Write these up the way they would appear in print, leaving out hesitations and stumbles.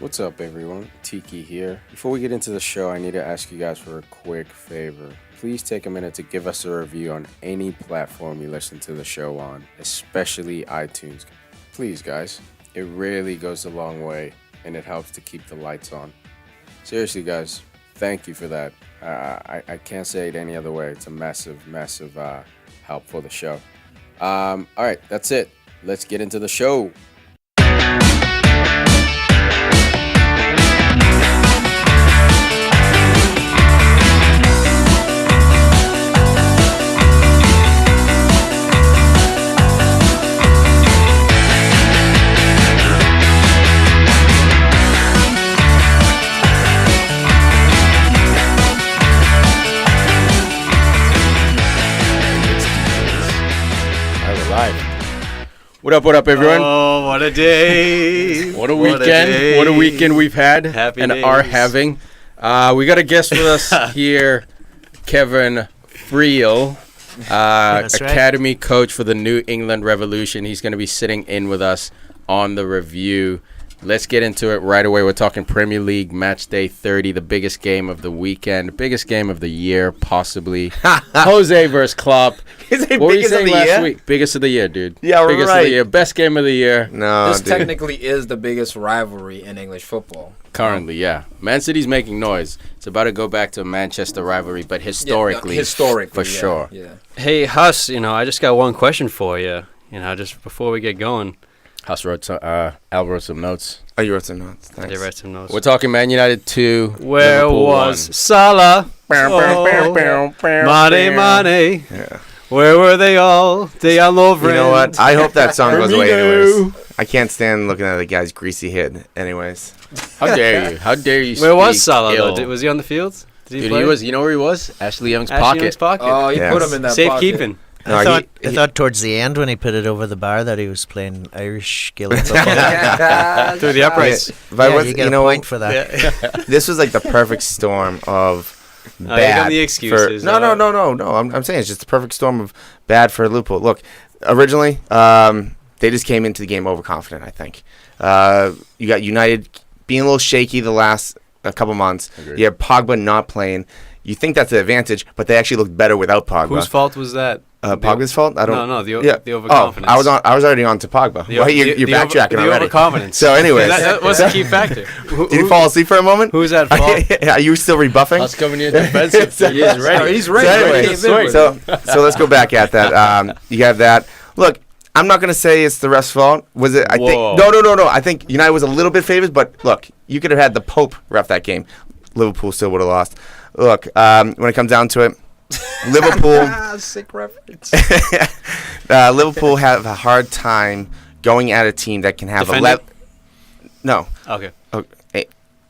What's up, everyone? Tiki here. Before we get into the show, I need to ask you guys for a quick favor. Please take a minute to give us a review on any platform you listen to the show on, especially iTunes. Please, guys. It really goes a long way, and it helps to keep the lights on. Seriously, guys, thank you for that. I can't say it any other way. It's a massive help for the show. All right, that's it. Let's get into the show. What up, everyone? Oh, what a day. What a weekend. What a weekend we've had and are having. We got a guest with us here, Kevin Friel, Academy coach for the New England Revolution. He's going to be sitting in with us on the review. Let's get into it right away. We're talking Premier League Match Day 30, the biggest game of the weekend, biggest game of the year, possibly. Jose versus Klopp. What were you saying last week? Biggest of the year, dude. Yeah, we're biggest right. of the year. Best game of the year. No, this dude. technically is the biggest rivalry in English football. Currently, yeah. Man City's making noise. It's about to go back to a Manchester rivalry, but historically, for sure. Yeah. Hey, Huss, I just got one question for you, just before we get going. Huss wrote Al wrote some notes. Oh, you wrote some notes. They Thanks. wrote some notes. We're talking Man United 2. Where Liverpool was 1. Salah? Money. Yeah. Where were they all? They all over. You know what? I hope that song goes away anyways. I can't stand looking at the guy's greasy head anyways. How dare you? How dare you Where was speak Salah, ill? though? Was he on the field? Did he Dude, play? he was. You know where he was? Ashley Young's Ashley Young's pocket. pocket. Oh, you Yes. put him in that Safe pocket. keeping. No, I thought towards the end when he put it over the bar that he was playing Irish Gaelic football. Through the uprights. If I was, you get a point for that. this was like the perfect storm of You bad. got the excuses. No. I'm saying it's just the perfect storm of bad for Liverpool. Look, originally, they just came into the game overconfident, I think. You got United being a little shaky the last couple months. Agreed. You have Pogba not playing. You think that's the advantage, but they actually looked better without Pogba. Whose fault was that? Pogba's fault? I don't. No, the overconfidence. Oh, I was already on to Pogba. You're backtracking the already. Overconfidence. So, anyways, that was the key factor. did you fall asleep for a moment? Who's at fault? Are you still rebuffing? Us coming in defensive. He is ready. He's So, ready. anyway, so let's go back at that. You have that. Look, I'm not going to say it's the ref's fault. Was it? I think no. I think United was a little bit favored, but look, you could have had the Pope ref that game. Liverpool still would have lost. Look, when it comes down to it, Liverpool. Sick reference. Liverpool have a hard time going at a team that can have Defending? No. Okay.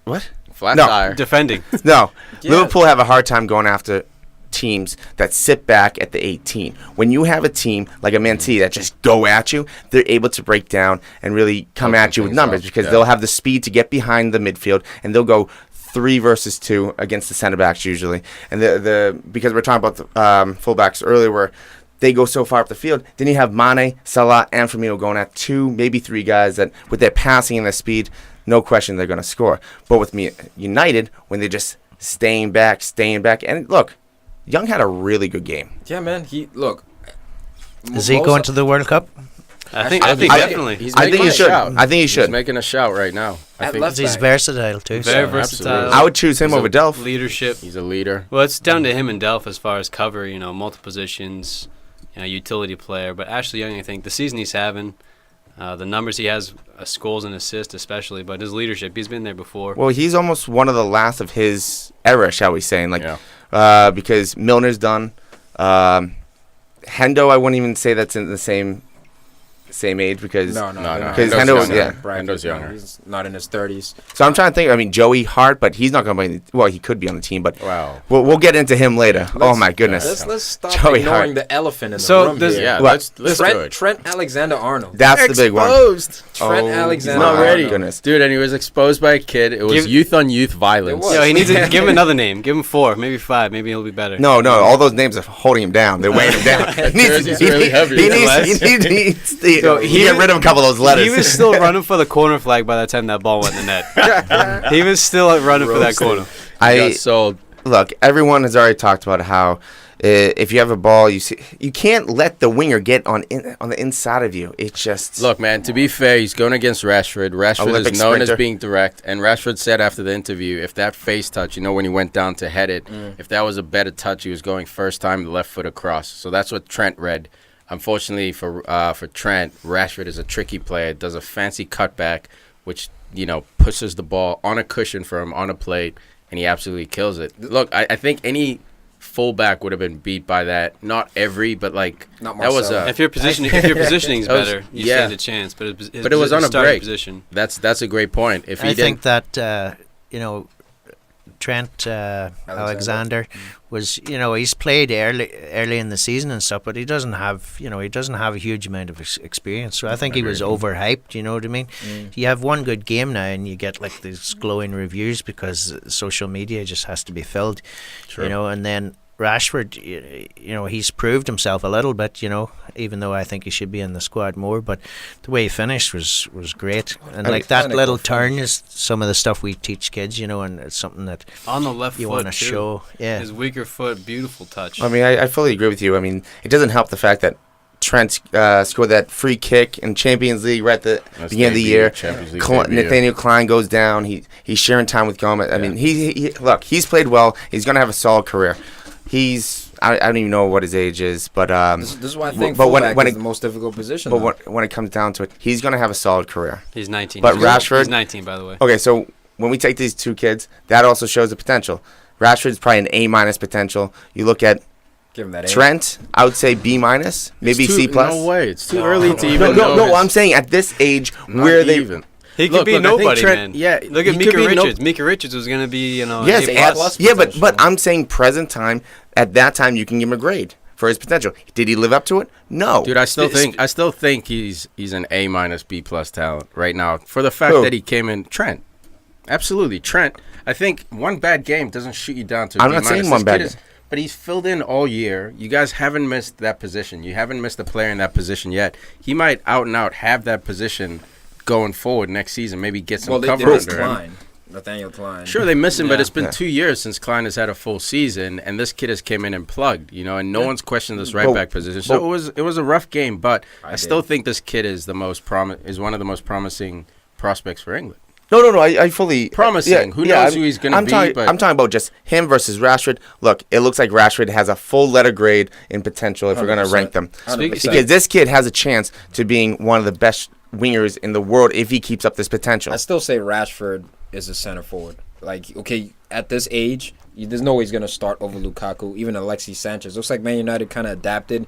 What? Flat No. tire. Defending. No. Yeah. Liverpool have a hard time going after teams that sit back at the 18. When you have a team like a Man City that just go at you, they're able to break down and really come Open at you with things numbers up, because yeah. they'll have the speed to get behind the midfield and they'll go 3 versus 2 against the center backs usually. And the because we're talking about the fullbacks earlier where they go so far up the field, then you have Mane, Salah, and Firmino going at 2, maybe 3 guys that with their passing and their speed, no question they're going to score. But with United, when they're just staying back, and look, Young had a really good game. Yeah, man. Is he going to the World Cup? I think definitely. I think he should. I think he He's should. making a shout right now. I At think left He's back. versatile too. Very so. versatile. absolutely. I would choose him He's over a Delph. Leadership. he's a leader. Well, it's down to him and Delph as far as cover, multiple positions, utility player. But Ashley Young, I think the season he's having, the numbers he has, goals and assists especially, but his leadership, he's been there before. Well, he's almost one of the last of his era, shall we say? Because Milner's done. Hendo, I wouldn't even say that's in the same age because No. Because Hendo's Hendo was younger. yeah. Hendo's younger. He's not in his 30s. So I'm trying to think. I mean, Joey Hart, but he's not going to be. Well, he could be on the team, but Wow. we'll get into him later. Oh my goodness, Let's stop Joey ignoring Hart. the elephant in the So room does- here. Yeah, What? let's do it. Trent Alexander-Arnold. that's the big one. Trent Oh, Alexander. my Not ready. goodness. Dude, and he was exposed by a kid. It was Give- youth on youth violence. It was. Yo, he needs to give him another name. Give him 4, maybe 5. Maybe he'll be better. No, all those names are holding him down. They're weighing him down. Jersey's really heavy. He needs he get rid of a couple of those letters. He was still running for the corner flag by the time that ball went in the net. He was still running for that corner. Got sold. Look, everyone has already talked about how if you have a ball, you can't let the winger get on the inside of you. It's just Look, man, to be fair, he's going against Rashford. Rashford Olympic is known sprinter. as being direct, and Rashford said after the interview, if that face touch, when he went down to head it, if that was a better touch, he was going first time the left foot across. So that's what Trent read. Unfortunately for Trent, Rashford is a tricky player, does a fancy cutback, which, pushes the ball on a cushion for him on a plate, and he absolutely kills it. Look, I think any fullback would have been beat by that. Not every, but Not that was Marcel. If your positioning is That was- better, you yeah. stand a chance. But But it was on a starting break. position. that's a great point. If he I didn't, think that Trent Alexander was, he's played early in the season and stuff, but he doesn't have a huge amount of experience. So I think he was overhyped. You know what I mean? You have one good game now, and you get like these glowing reviews because social media just has to be filled. True. And then Rashford, he's proved himself a little bit, even though I think he should be in the squad more. But the way he finished was great. And like that little turn is some of the stuff we teach kids, and it's something that On the left you foot, want to too. show. Yeah. His weaker foot, beautiful touch. I mean, I fully agree with you. I mean, it doesn't help the fact that Trent scored that free kick in Champions League right at the That's beginning of the debut, year. Champions League debut. Nathaniel Klein goes down. He's sharing time with Gomez. I mean, he's played well. He's going to have a solid career. I don't even know what his age is, but This is why I think but fullback when is it- the most difficult position. but when it comes down to it, he's going to have a solid career. He's 19. But He's Rashford- He's 19, by the way. Okay, so when we take these two kids, that also shows the potential. Rashford's probably an A- potential. You look at Give him that A. Trent, I would say B-, maybe It's C+. No way. It's too early to No, even know. no, his- I'm saying at this age, not where they even. He could Look, be I think nobody, Trent- man. yeah, Look at he Mika could be no- Richards. Mika Richards was going to be, Yes, an at, A+. yeah, but potential. I'm saying present time. At that time, you can give him a grade for his potential. Did he live up to it? No, Dude, I still think he's an A- B+ talent right now for the fact Who? that he came in. Trent, absolutely Trent. I think one bad game doesn't shoot you down to. I'm B-. not saying This one bad kid is- game. but he's filled in all year. You guys haven't missed that position. You haven't missed a player in that position yet. He might out and out have that position going forward next season. Maybe get some Well, they cover missed under him. Klein. Nathaniel Klein. Sure, they miss him, but Yeah. it's been 2 years since Klein has had a full season, and this kid has came in and plugged, and no one's questioned this right back position. So it was a rough game, but I still think this kid is one of the most promising prospects for England. No. I fully Promising. Who knows who he's gonna be, I'm but- talking about just him versus Rashford. Look, it looks like Rashford has a full letter grade in potential if we're going to 100%. rank them. 100%. Because this kid has a chance to being one of the best wingers in the world if he keeps up this potential. I still say Rashford is a center forward. Like, okay, at this age, there's no way he's going to start over Lukaku, even Alexis Sanchez. Looks like Man United kind of adapted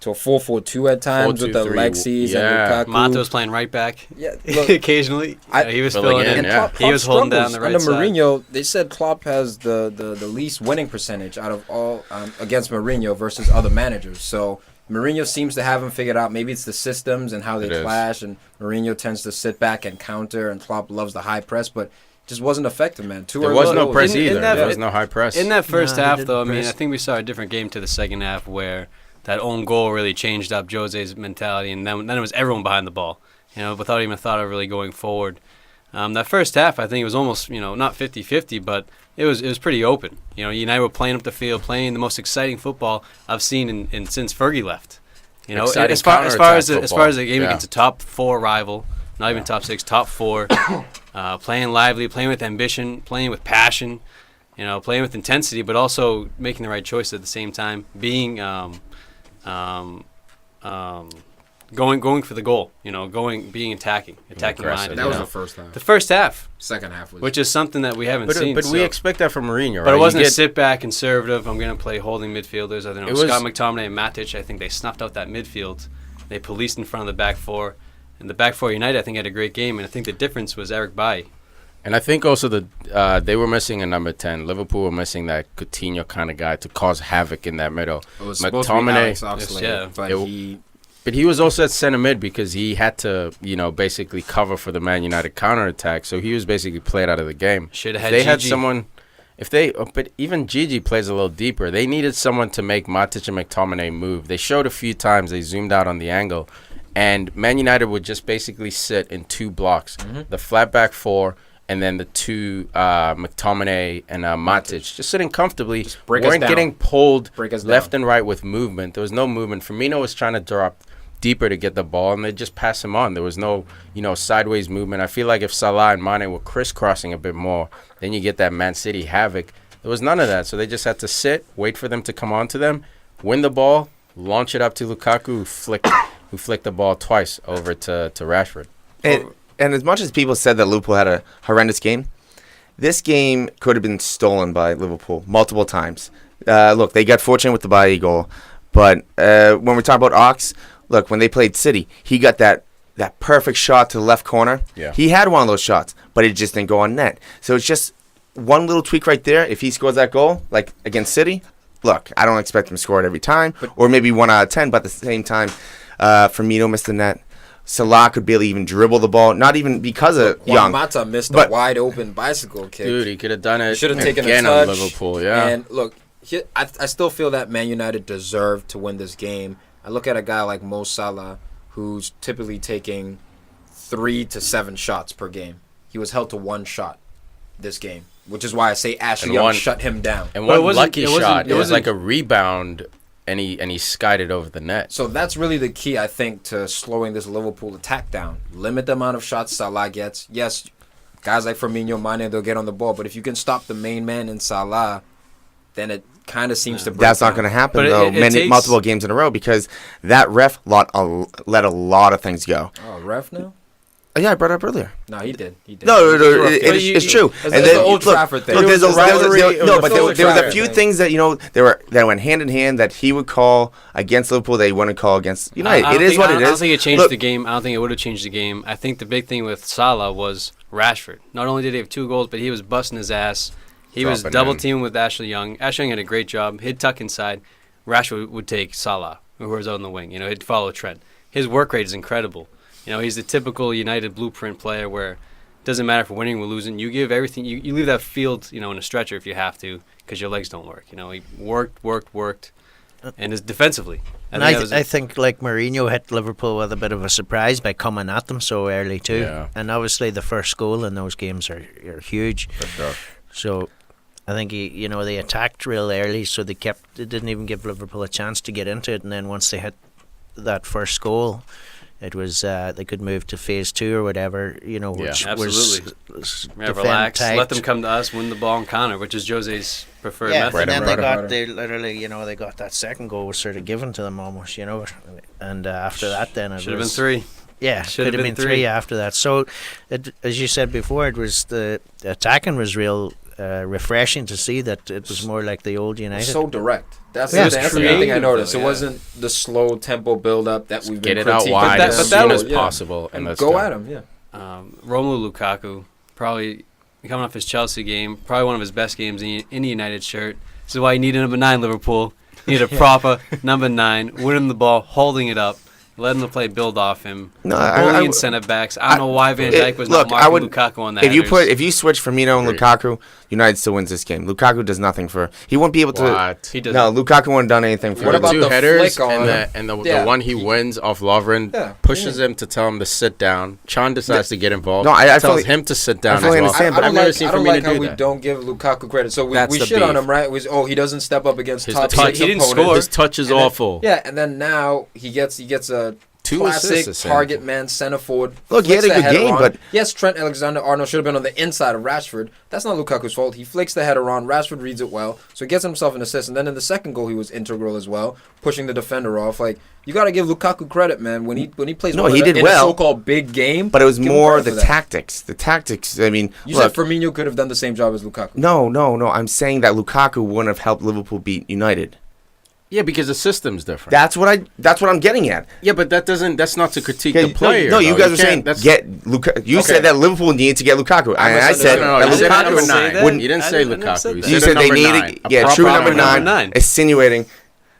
to a 4-4-2 at times with 4-2-3, Alexis yeah. and Lukaku. Mato's playing right back. Yeah, look, Occasionally. He was Filling filling in, in. yeah. He was holding down the right under side. Mourinho, they said Klopp has the least winning percentage out of all against Mourinho versus other managers. So Mourinho seems to have him figured out. Maybe it's the systems and how they It is. clash, and Mourinho tends to sit back and counter, and Klopp loves the high press, but just wasn't effective, man. There was no press in either. that- There was no high press. In that first No, he half, didn't though, I press. think we saw a different game to the second half where that own goal really changed up Jose's mentality, and then it was everyone behind the ball, without even thought of really going forward. That first half, I think it was almost, not 50-50, but it was pretty open. United were playing up the field, playing the most exciting football I've seen in since Fergie left. Exciting As far as counterattack the game football. against a top 4 rival, not even top 6, top 4, playing lively, playing with ambition, playing with passion, playing with intensity, but also making the right choice at the same time, being going for the goal, being attacking Aggressive. minded. That was the first half. The first half, Second half was. which is something that we haven't seen. But we so- expect that from Mourinho, right? But it wasn't You a sit back conservative. I'm going to play holding midfielders. I don't know. It was- Scott McTominay and Matic. I think they snuffed out that midfield. They policed in front of the back four, and the back four United I think had a great game. And I think the difference was Eric Bailly. And I think also they were missing a number 10. Liverpool were missing that Coutinho kind of guy to cause havoc in that middle. It was supposed to be Alex Oxlade, but But he was also at center mid because he had to, basically cover for the Man United counterattack. So he was basically played out of the game. Should have If had they had Gigi. someone. But even Gigi plays a little deeper. They needed someone to make Matic and McTominay move. They showed a few times. They zoomed out on the angle. and Man United would just basically sit in 2 blocks, the flat back 4, and then the 2 McTominay and Matic just sitting comfortably. Weren't getting pulled left and right with movement. There was no movement. Firmino was trying to drop deeper to get the ball, and they just pass him on. There was no, sideways movement. I feel like if Salah and Mane were crisscrossing a bit more, then you get that Man City havoc. There was none of that, so they just had to sit, wait for them to come on to them, win the ball, launch it up to Lukaku, who flicked the ball twice over to Rashford. And as much as people said that Liverpool had a horrendous game, this game could have been stolen by Liverpool multiple times. Look, they got fortunate with the Bailly goal, but when we talk about Ox, look, when they played City, he got that perfect shot to the left corner. Yeah. He had one of those shots, but it just didn't go on net. So it's just one little tweak right there. If he scores that goal, like against City, look, I don't expect him to score it every time, or maybe 1 out of 10, but at the same time, Firmino missed the net. Salah could barely even dribble the ball, not even because of Young. Mata missed a wide open bicycle kick. Dude, he could have done it. Should have taken again a touch on Liverpool, yeah. And look, I still feel that Man United deserved to win this game. I look at a guy like Mo Salah, who's typically taking 3 to 7 shots per game. He was held to 1 shot this game, which is why I say Ashley Young shut him down. And one lucky shot. It was like a rebound, and he skied it over the net. So that's really the key, I think, to slowing this Liverpool attack down. Limit the amount of shots Salah gets. Yes, guys like Firmino, Mane, they'll get on the ball, but if you can stop the main man in Salah, then it kind of seems to break That's down. not going to happen, though, multiple games in a row, because that ref let a lot of things go. Oh, ref now? Yeah, I brought it up earlier. No, he did. No, it's true. And then the Old Trafford thing. Look, there was a few thing. things that went hand in hand that he would call against Liverpool that he wouldn't call against United. It is what it is. I don't think it changed the game. I don't think it would have changed the game. I think the big thing with Salah was Rashford. Not only did he have 2 goals, but he was busting his ass. He was double teaming with Ashley Young. Ashley Young had a great job. He'd tuck inside. Rashford would take Salah, who was out on the wing. He'd follow Trent. His work rate is incredible. He's the typical United blueprint player where it doesn't matter if we're winning or losing. You give everything. You leave that field, in a stretcher if you have to, because your legs don't work. He worked, and is defensively. I think like Mourinho hit Liverpool with a bit of a surprise by coming at them so early too. Yeah. And obviously the first goal in those games are huge. For sure. So I think they attacked real early, so they didn't even give Liverpool a chance to get into it. And then once they hit that first goal, it was they could move to phase 2 or whatever, which was relax, tight. let them come to us, win the ball and counter, which is Jose's preferred method. And then they literally, they got that second goal was sort of given to them almost, and after that, then it should have been 3. Yeah, could have been 3 after that. So, as you said before, it was the attacking was real refreshing to see that it was more like the old United. So direct. That's the main thing I noticed. It wasn't the slow tempo build up that we've been critiquing. Get it out wide as soon as possible. And go at him, Romelu Lukaku, probably coming off his Chelsea game, probably one of his best games in the United shirt. This is why you need a number 9, Liverpool. You need a proper number 9, winning the ball, holding it up, letting the play build off him. Bullying centre backs. I don't know why Van Dijk was not marking Lukaku on that. If you switch Firmino and Lukaku, United still wins this game. Lukaku does nothing for. He won't be able to. He doesn't. No, Lukaku wouldn't done anything for. What about the headers flick on and the one he wins off Lovren pushes him to tell him to sit down. Chan decides to get involved. No, I tells him to sit down. I understand, but I've never seen Firmino do that. We don't give Lukaku credit. So we shit on him, right? He doesn't step up against top 6 he didn't opponents. score. His touch is awful. Yeah, and then now he gets a 2 classic assists, target man center forward. Look, he had a good game, but yes, Trent Alexander-Arnold should have been on the inside of Rashford. That's not Lukaku's fault. He flicks the header on. Rashford reads it well, so he gets himself an assist. And then in the second goal, he was integral as well, pushing the defender off. Like, you got to give Lukaku credit, man. When he plays, he did well in a so-called big game. But it was more the tactics. The tactics. I mean, you said Firmino could have done the same job as Lukaku. No. I'm saying that Lukaku wouldn't have helped Liverpool beat United. Yeah, because the system's different. That's what I'm getting at. Yeah, but that's not to critique the player. No, you guys were saying get Lukaku. You said that Liverpool needed to get Lukaku. I said you said Lukaku number 9. You didn't say Lukaku. You said they needed true number 9, insinuating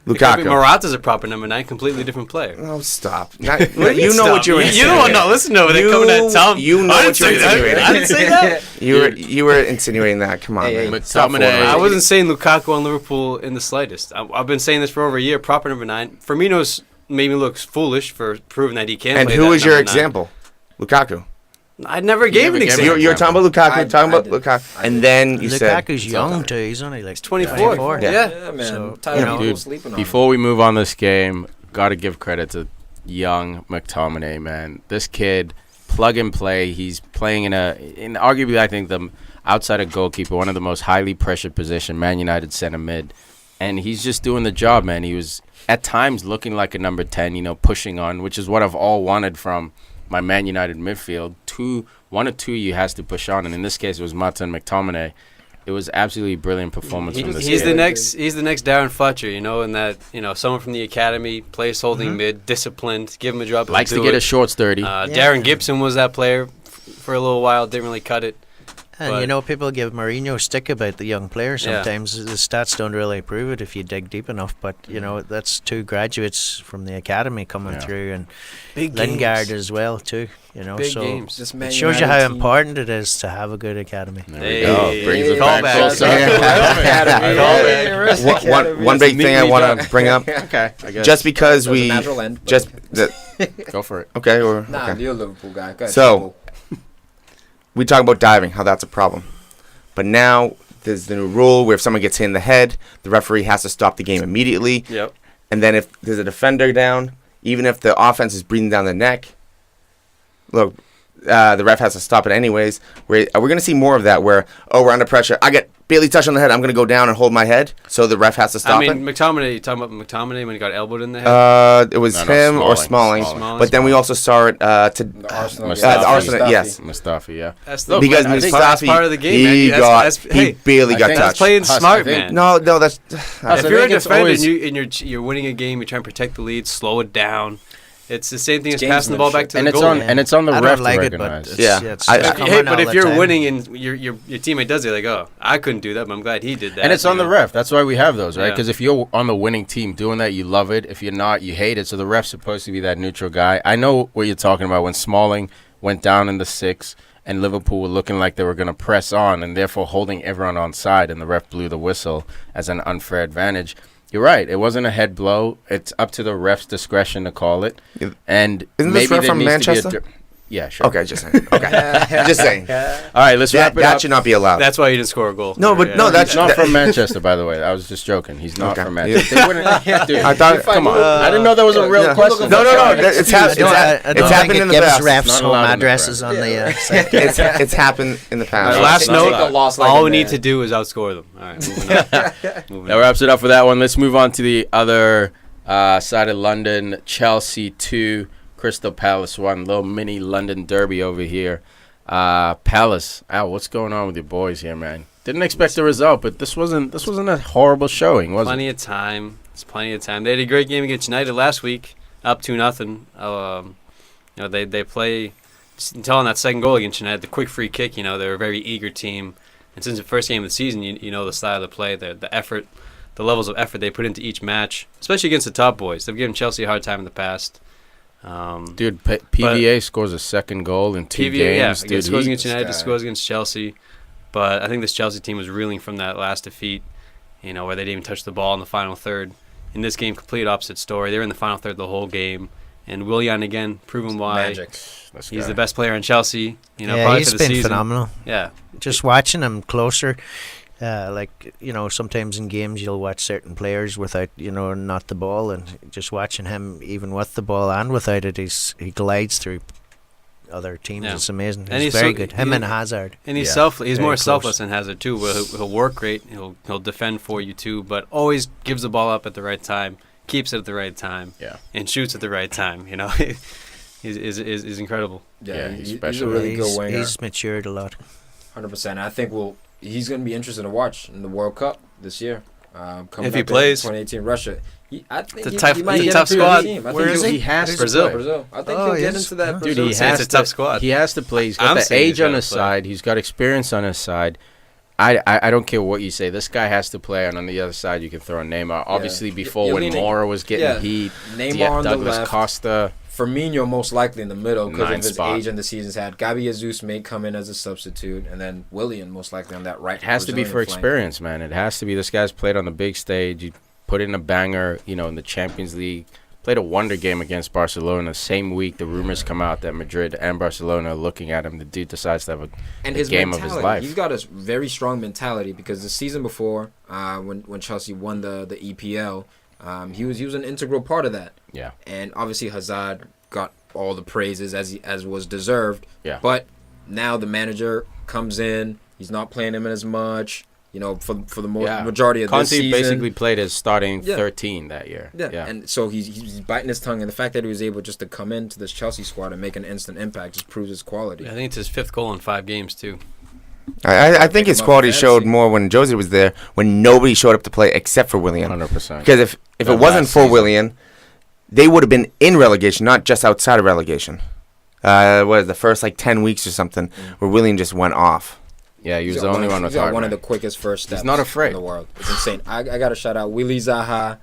Lukaku. Morata's a proper number 9, completely different player. Oh, stop. You know what you're insinuating. You don't know. Listen to it. They're coming at Tom. You know what you're insinuating. I didn't say that. You were insinuating that. Come on, man. I wasn't saying Lukaku on Liverpool in the slightest. I've been saying this for over a year. Proper number 9. Firmino's made me look foolish for proving that he can. And play who that was your number 9. example? Lukaku. I never gave an example. You're talking about Lukaku, and then you said Lukaku's young too. He's only like 24. Yeah, man. So, Tired of people Dude, sleeping on before we move on this game, got to give credit to young McTominay, man. This kid, plug and play. He's playing in arguably, I think, the outside of goalkeeper, one of the most highly pressured position, Man United center mid. And he's just doing the job, man. He was, at times, looking like a number 10, pushing on, which is what I've all wanted from my Man United midfield. One or two you has to push on, and in this case it was Mata and McTominay. It was absolutely brilliant performance from this He's kid. He's the next Darren Fletcher, in that someone from the academy, plays holding mid, disciplined, give him a job. Likes to get his shorts dirty. Darren Gibson was that player for a little while, didn't really cut it. And people give Mourinho stick about the young players sometimes. The stats don't really prove it if you dig deep enough. But that's 2 graduates from the academy coming through, and Big Lingard games. as well too. Big so games. it shows you how important it is to have a good academy. There we go. Brings it Call back back. closer. One big thing I want to bring up. Okay, I guess. Just because we natural end, just Go for it. okay or Nah, okay. you're a Liverpool guy. Go ahead, So we talk about diving, how that's a problem, but now there's the new rule where if someone gets hit in the head, the referee has to stop the game immediately. Yep. And then if there's a defender down, even if the offense is breathing down the neck, look, the ref has to stop it anyways. Are we going to see more of that where, we're under pressure, I get barely touched on the head, I'm going to go down and hold my head, so the ref has to stop it? McTominay, you talking about McTominay when he got elbowed in the head? It was No, him or Smalling. Smalling. But then we also saw it the Arsenal. Mustafi. Yes. Mustafi, yeah. That's Because I think Mustafi, that's part of the game, man. he Hey, barely got think that's touched. playing Huss, smart, I think- man. No, that's... If I you're a think it's defender always- and you're winning a game, you're trying to protect the lead, slow it down. It's the same thing as It's passing the ball back to And the it's goal. on the I ref don't like to it, but recognize. it's, Yeah. it's I- common But all if the you're time. winning and your teammate does it, like, I couldn't do that, but I'm glad he did that. And it's on the ref. That's why we have those, right? Yeah. Because if you're on the winning team doing that, you love it. If you're not, you hate it. So the ref's supposed to be that neutral guy. I know what you're talking about when Smalling went down in the 6 and Liverpool were looking like they were going to press on and therefore holding everyone on side, and the ref blew the whistle as an unfair advantage. You're right. It wasn't a head blow. It's up to the ref's discretion to call it. And Isn't maybe this ref there from needs to be a Manchester? yeah, sure. Okay, just saying. Okay. Just saying. All right, let's wrap it That up. should not be allowed. That's why you didn't score a goal. No, but no, that's He's not from Manchester, by the way. I was just joking. He's not Okay. from Manchester. They wouldn't, dude, I thought... come on. I didn't know that was a real Yeah. question. No, it's happened. I don't think happened it in the gives past. refs Not home allowed in the addresses on the site. It's happened in the past. Last Not note, allowed. all we need to do is outscore them. All right, moving on. Moving That on. wraps it up for that one. Let's move on to the other side of London. Chelsea 2, Crystal Palace 1. Little mini London derby over here. Palace, Al, what's going on with your boys here, man? Didn't expect the result, but this wasn't a horrible showing, was Plenty it? of time. It's plenty of time. They had a great game against United last week, up 2-0. They play until on that second goal against United, the quick free kick. They're a very eager team, and since the first game of the season, you know the style of play, the effort, the levels of effort they put into each match, especially against the top boys. They've given Chelsea a hard time in the past. Dude, PVA scores a second goal in 2 games. Yeah, Dude, scores against United, scores against Chelsea. But I think this Chelsea team was reeling from that last defeat, where they didn't even touch the ball in the final third. In this game, complete opposite story. They were in the final third the whole game. And Willian, again, proving why he's the best player in Chelsea. Probably he's for the been season. phenomenal. Yeah. Just watching him closer, sometimes in games you'll watch certain players without, not the ball, and just watching him even with the ball and without it, he glides through other teams. Yeah. It's amazing. And He's he's very so- good. Him and Hazard. And he's Yeah. He's Very more close. selfless than Hazard too. Where he'll work great. He'll defend for you too, but always gives the ball up at the right time, keeps it at the right time, and shoots at the right time. He's incredible. Yeah, he's he's special. a really good winger. He's matured a lot. 100%. I think he's going to be interesting to watch in the World Cup this year. If he plays. 2018 Russia. I think It's a he might get tough into the squad. team. I Where think is he has to Brazil. play. Brazil. I think Oh, he'll get yes. into that Huh. Dude, Brazil he It's has a to, tough squad. He has to play. He's got I'm the saying age he's on gotta his play. side. He's got experience on his side. I don't care what you say. This guy has to play, and on the other side, you can throw Neymar. Obviously, before when leaning- Mora was getting heat, Neymar on the Douglas left. Costa. Firmino most likely in the middle because of 9th his spot. age and the season's had. Gabi Jesus may come in as a substitute, and then Willian most likely on that right. It has to be Brazilian for flank. experience, man. It has to be. This guy's played on the big stage. He put in a banger, in the Champions League. Played a wonder game against Barcelona. Same week, the rumors come out that Madrid and Barcelona are looking at him. The dude decides to have a his game mentality, of his life. He's got a very strong mentality because the season before, when Chelsea won the EPL, he was an integral part of that. Yeah. And obviously Hazard got all the praises as was deserved. Yeah. But now the manager comes in. He's not playing him as much. For the majority of this season. Conte basically played as starting Yeah. 13 that year. Yeah. And so he's biting his tongue, and the fact that he was able just to come into this Chelsea squad and make an instant impact just proves his quality. I think it's his 5th goal in 5 games too. I think his him up quality fancy. showed more when Josie was there, when nobody showed up to play except for Willian. 100%. Because if That it wasn't last for season. Willian, they would have been in relegation, not just outside of relegation. The first 10 weeks or something, where Willian just went off. Yeah, he was the only one with He's got heart. one of man. the quickest first steps. He's not afraid. in the world. It's insane. I got to shout out Willy Zaha.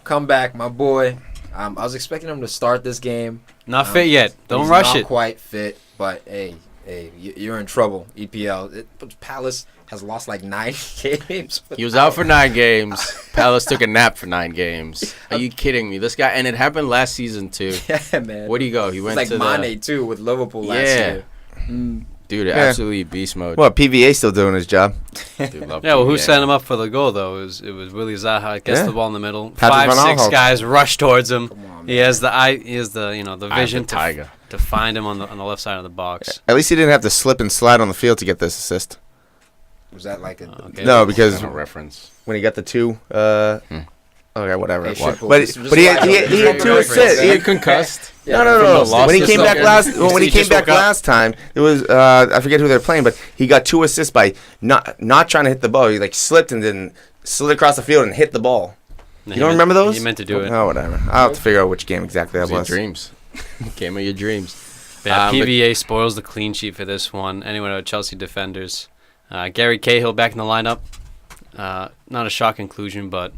Come back, my boy. I was expecting him to start this game. Not fit yet. Don't He's rush not it. quite fit, but hey, you're in trouble. EPL. Palace has lost 9 games. He was out for 9 games. Palace took a nap for 9 games. Are you kidding me? This guy, and it happened last season too. Yeah, man. Where'd he go? He went It's to like Mane too with Liverpool last year. Dude, absolutely beast mode. Well, PVA still doing his job. Dude, love Yeah, well, who PVA. set him up for the goal though? It was Willy Zaha. Gets Yeah. the ball in the middle. Patrick 5, 6 Aanholt. guys rush towards him. Come on, He man. has the eye. He has the the Eye of vision the tiger. to find him on the left side of the box. At least he didn't have to slip and slide on the field to get this assist. Was that like a Okay. No, because No reference. when he got the 2, okay, whatever Hey, it was. shit, But, just but he had 2 Are assists. He you had, concussed? no. lost When he this came back weekend? when he He came just back woke up. last time, it was I forget who they were playing, but he got 2 assists by not trying to hit the ball. He slipped and then slid across the field and hit the ball. No, You don't remember those? He meant to do it. Oh, whatever. I'll have to figure out which game exactly that Your was. dreams. Game of your dreams. Yeah, But- PVA spoils the clean sheet for this one. Anyway, our Chelsea defenders. Gary Cahill back in the lineup. Not a shock inclusion, but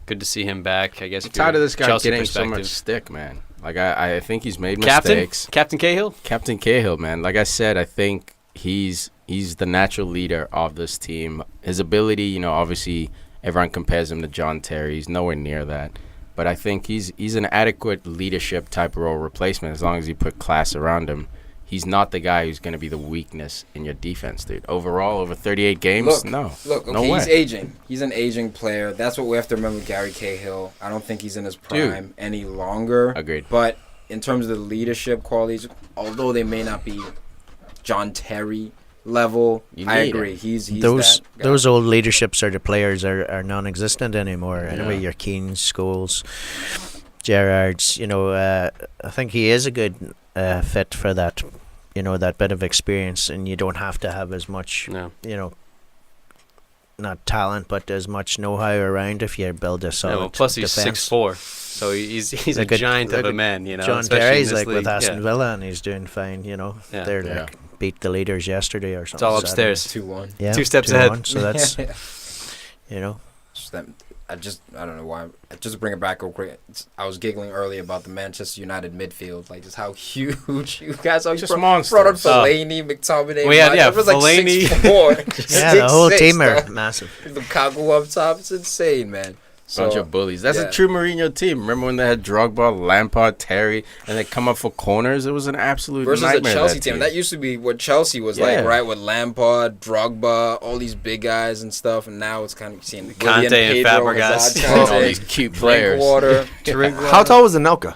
good to see him back. I guess. I'm if you're tired of this guy Chelsea getting so much perspective. stick, man. I think he's made Captain mistakes. Captain Cahill. Captain Cahill, man. Like I said, I think he's the natural leader of this team. His ability, obviously everyone compares him to John Terry. He's nowhere near that. But I think he's an adequate leadership type role replacement as long as you put class around him. He's not the guy who's going to be the weakness in your defense, dude. Overall, over 38 games, no. Look, no okay, way. he's aging. He's an aging player. That's what we have to remember with Gary Cahill. I don't think he's in his prime any longer. Agreed. But in terms of the leadership qualities, although they may not be John Terry level, You I need agree. him. He's those that guy. those old leaderships or the players are non-existent anymore. Anyway, Yeah. your Keanes, Scholes, Gerrards. I think he is a good fit for that. That bit of experience, and you don't have to have as much. No. Not talent, but as much know-how around if you build a solid. Yeah, well, plus he's defense. 6'4", so he's a Like a- giant like of a a man. John especially in Terry's this with league. Aston Yeah. Villa, and he's doing fine. Yeah. They're Yeah. beat the leaders yesterday or something. It's all Saturday. upstairs. 2-1. Yeah, 2 steps 2-1, ahead. So that's Just that, I don't know why. Just to bring it back real quick. I was giggling earlier about the Manchester United midfield, just how huge you guys are. You Just brought monsters. up Fellaini, McTominay. We had, It was Fellaini. 6'4". yeah, the whole 6'6", team are dog. massive. Lukaku up top. It's insane, man. Bunch So, of bullies. That's yeah. a true Mourinho team. Remember when they had Drogba, Lampard, Terry, and they come up for corners? It was an absolute versus the nightmare. Chelsea team. That used to be what Chelsea was like, Yeah. right? With Lampard, Drogba, all these big guys and stuff. And now it's kind of seeing Conte and Fabregas. all these cute players. Water. How tall was Anelka?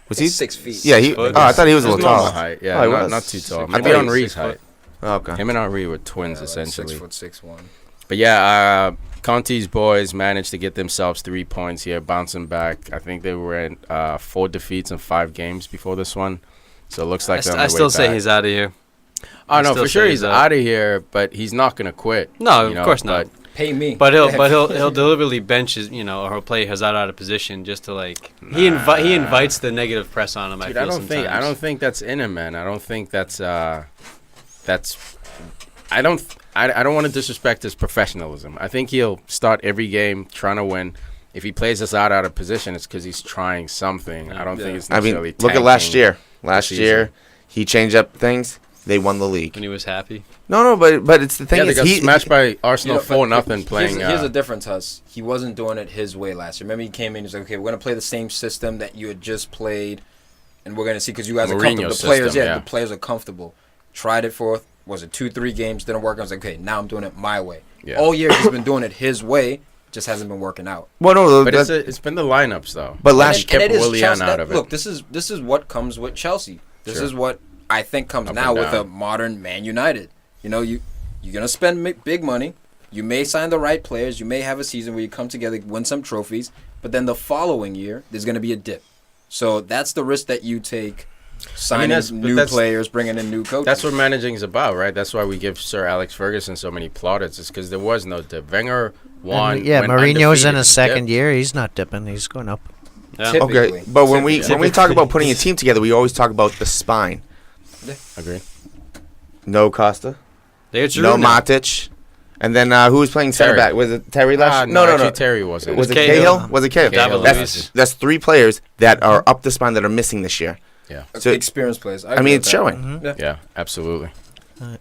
Was he 6 feet. Yeah, he. Foot. Oh, I thought he was a His little normal tall. height. Yeah, Oh, he not, was. not too tall. I Maybe thought he was Henri's 6 height. Okay. Him and Henri were twins, Yeah, essentially. 6'6", 6'1". But yeah, Conte's boys managed to get themselves 3 points here, bouncing back. I think they were in 4 defeats in 5 games before this one. So it looks like they're on I their still way say back. he's out of here. Oh, I no, still for sure say he's he's out of here, but he's not going to quit. No, you know, of course not. Pay me. But he'll deliberately bench his, or he'll play Hazard out of position just to he invites the negative press on him. Dude, I I feel don't think sometimes. that's in him, man. I don't think that's I don't want to disrespect his professionalism. I think he'll start every game trying to win. If he plays us out of position, it's because he's trying something. I don't think it's I mean, necessarily look at last tanking year. the Last season. year, he changed up things. they won the league. When he was happy. No, but it's the thing They is got he smashed by Arsenal but 4-0 playing. Here's the difference, Hus. He wasn't doing it his way last year. Remember, he came in. He's like, okay, we're gonna play the same system that you had just played, and we're gonna see because you guys are comfortable. The players, system, the players are comfortable. Tried it for 2-3 games, didn't work. I was like, okay, now I'm doing it my way. Yeah. All year he's been doing it his way, just hasn't been working out. well, no, But it's been the lineups though. But And last it kept is Willian Chelsea. out of it. Look, this is what comes with Chelsea. This Sure. is what I think comes Up now and with a down. modern Man United. You know, you're gonna spend big money. You may sign the right players. You may have a season where you come together, win some trophies, but then the following year there's gonna be a dip. So that's the risk that you take. Signing new players, bringing in new coaches. That's what managing is about, right? That's why we give Sir Alex Ferguson so many plaudits. It's because there was no dip. Wenger won. And, yeah, went Mourinho's in undefeated, his second dipped. year. He's not dipping. He's going up. Yeah. Typically. Okay, but when we talk about putting a Typically. team together, we always talk about the spine. Agree. No Costa, They had no Giroud now. Matic, and then who was playing center Terry. back? Was it Terry last? No. No. Terry wasn't. Was it Cahill. Cahill? Was it Cahill? David That's, Luiz. that's 3 players that are up the spine that are missing this year. Yeah. So Experienced players. I mean, it's showing. Mhm. Yeah, absolutely. Right.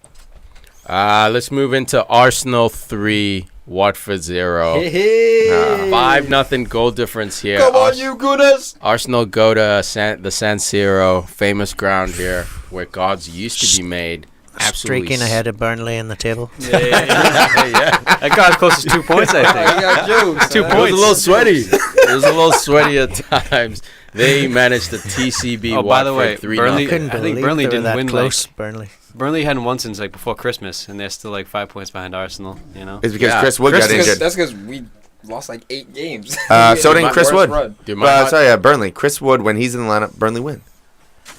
Let's move into Arsenal 3, Watford 0. 5-0 goal difference here. Come on, you Gunners! Arsenal go to the San Siro, famous ground here, where gods used to be made. Absolutely Streaking ahead of Burnley in the table. Yeah. yeah. That got close to 2 points, I think. 2 It was points. a little sweaty. It was a little sweaty at times. They managed to TCB Oh, Watford by the way, 3-0. Burnley- Couldn't I think believe Burnley they were didn't that win, close. Burnley. Burnley hadn't won since like before Christmas, and they're still like 5 points behind Arsenal. You know. It's because Yeah. Chris Wood got injured. That's because we lost like 8 games. So did Chris Worst Wood. run. Dude, my hot- Burnley. Chris Wood, when he's in the lineup, Burnley win.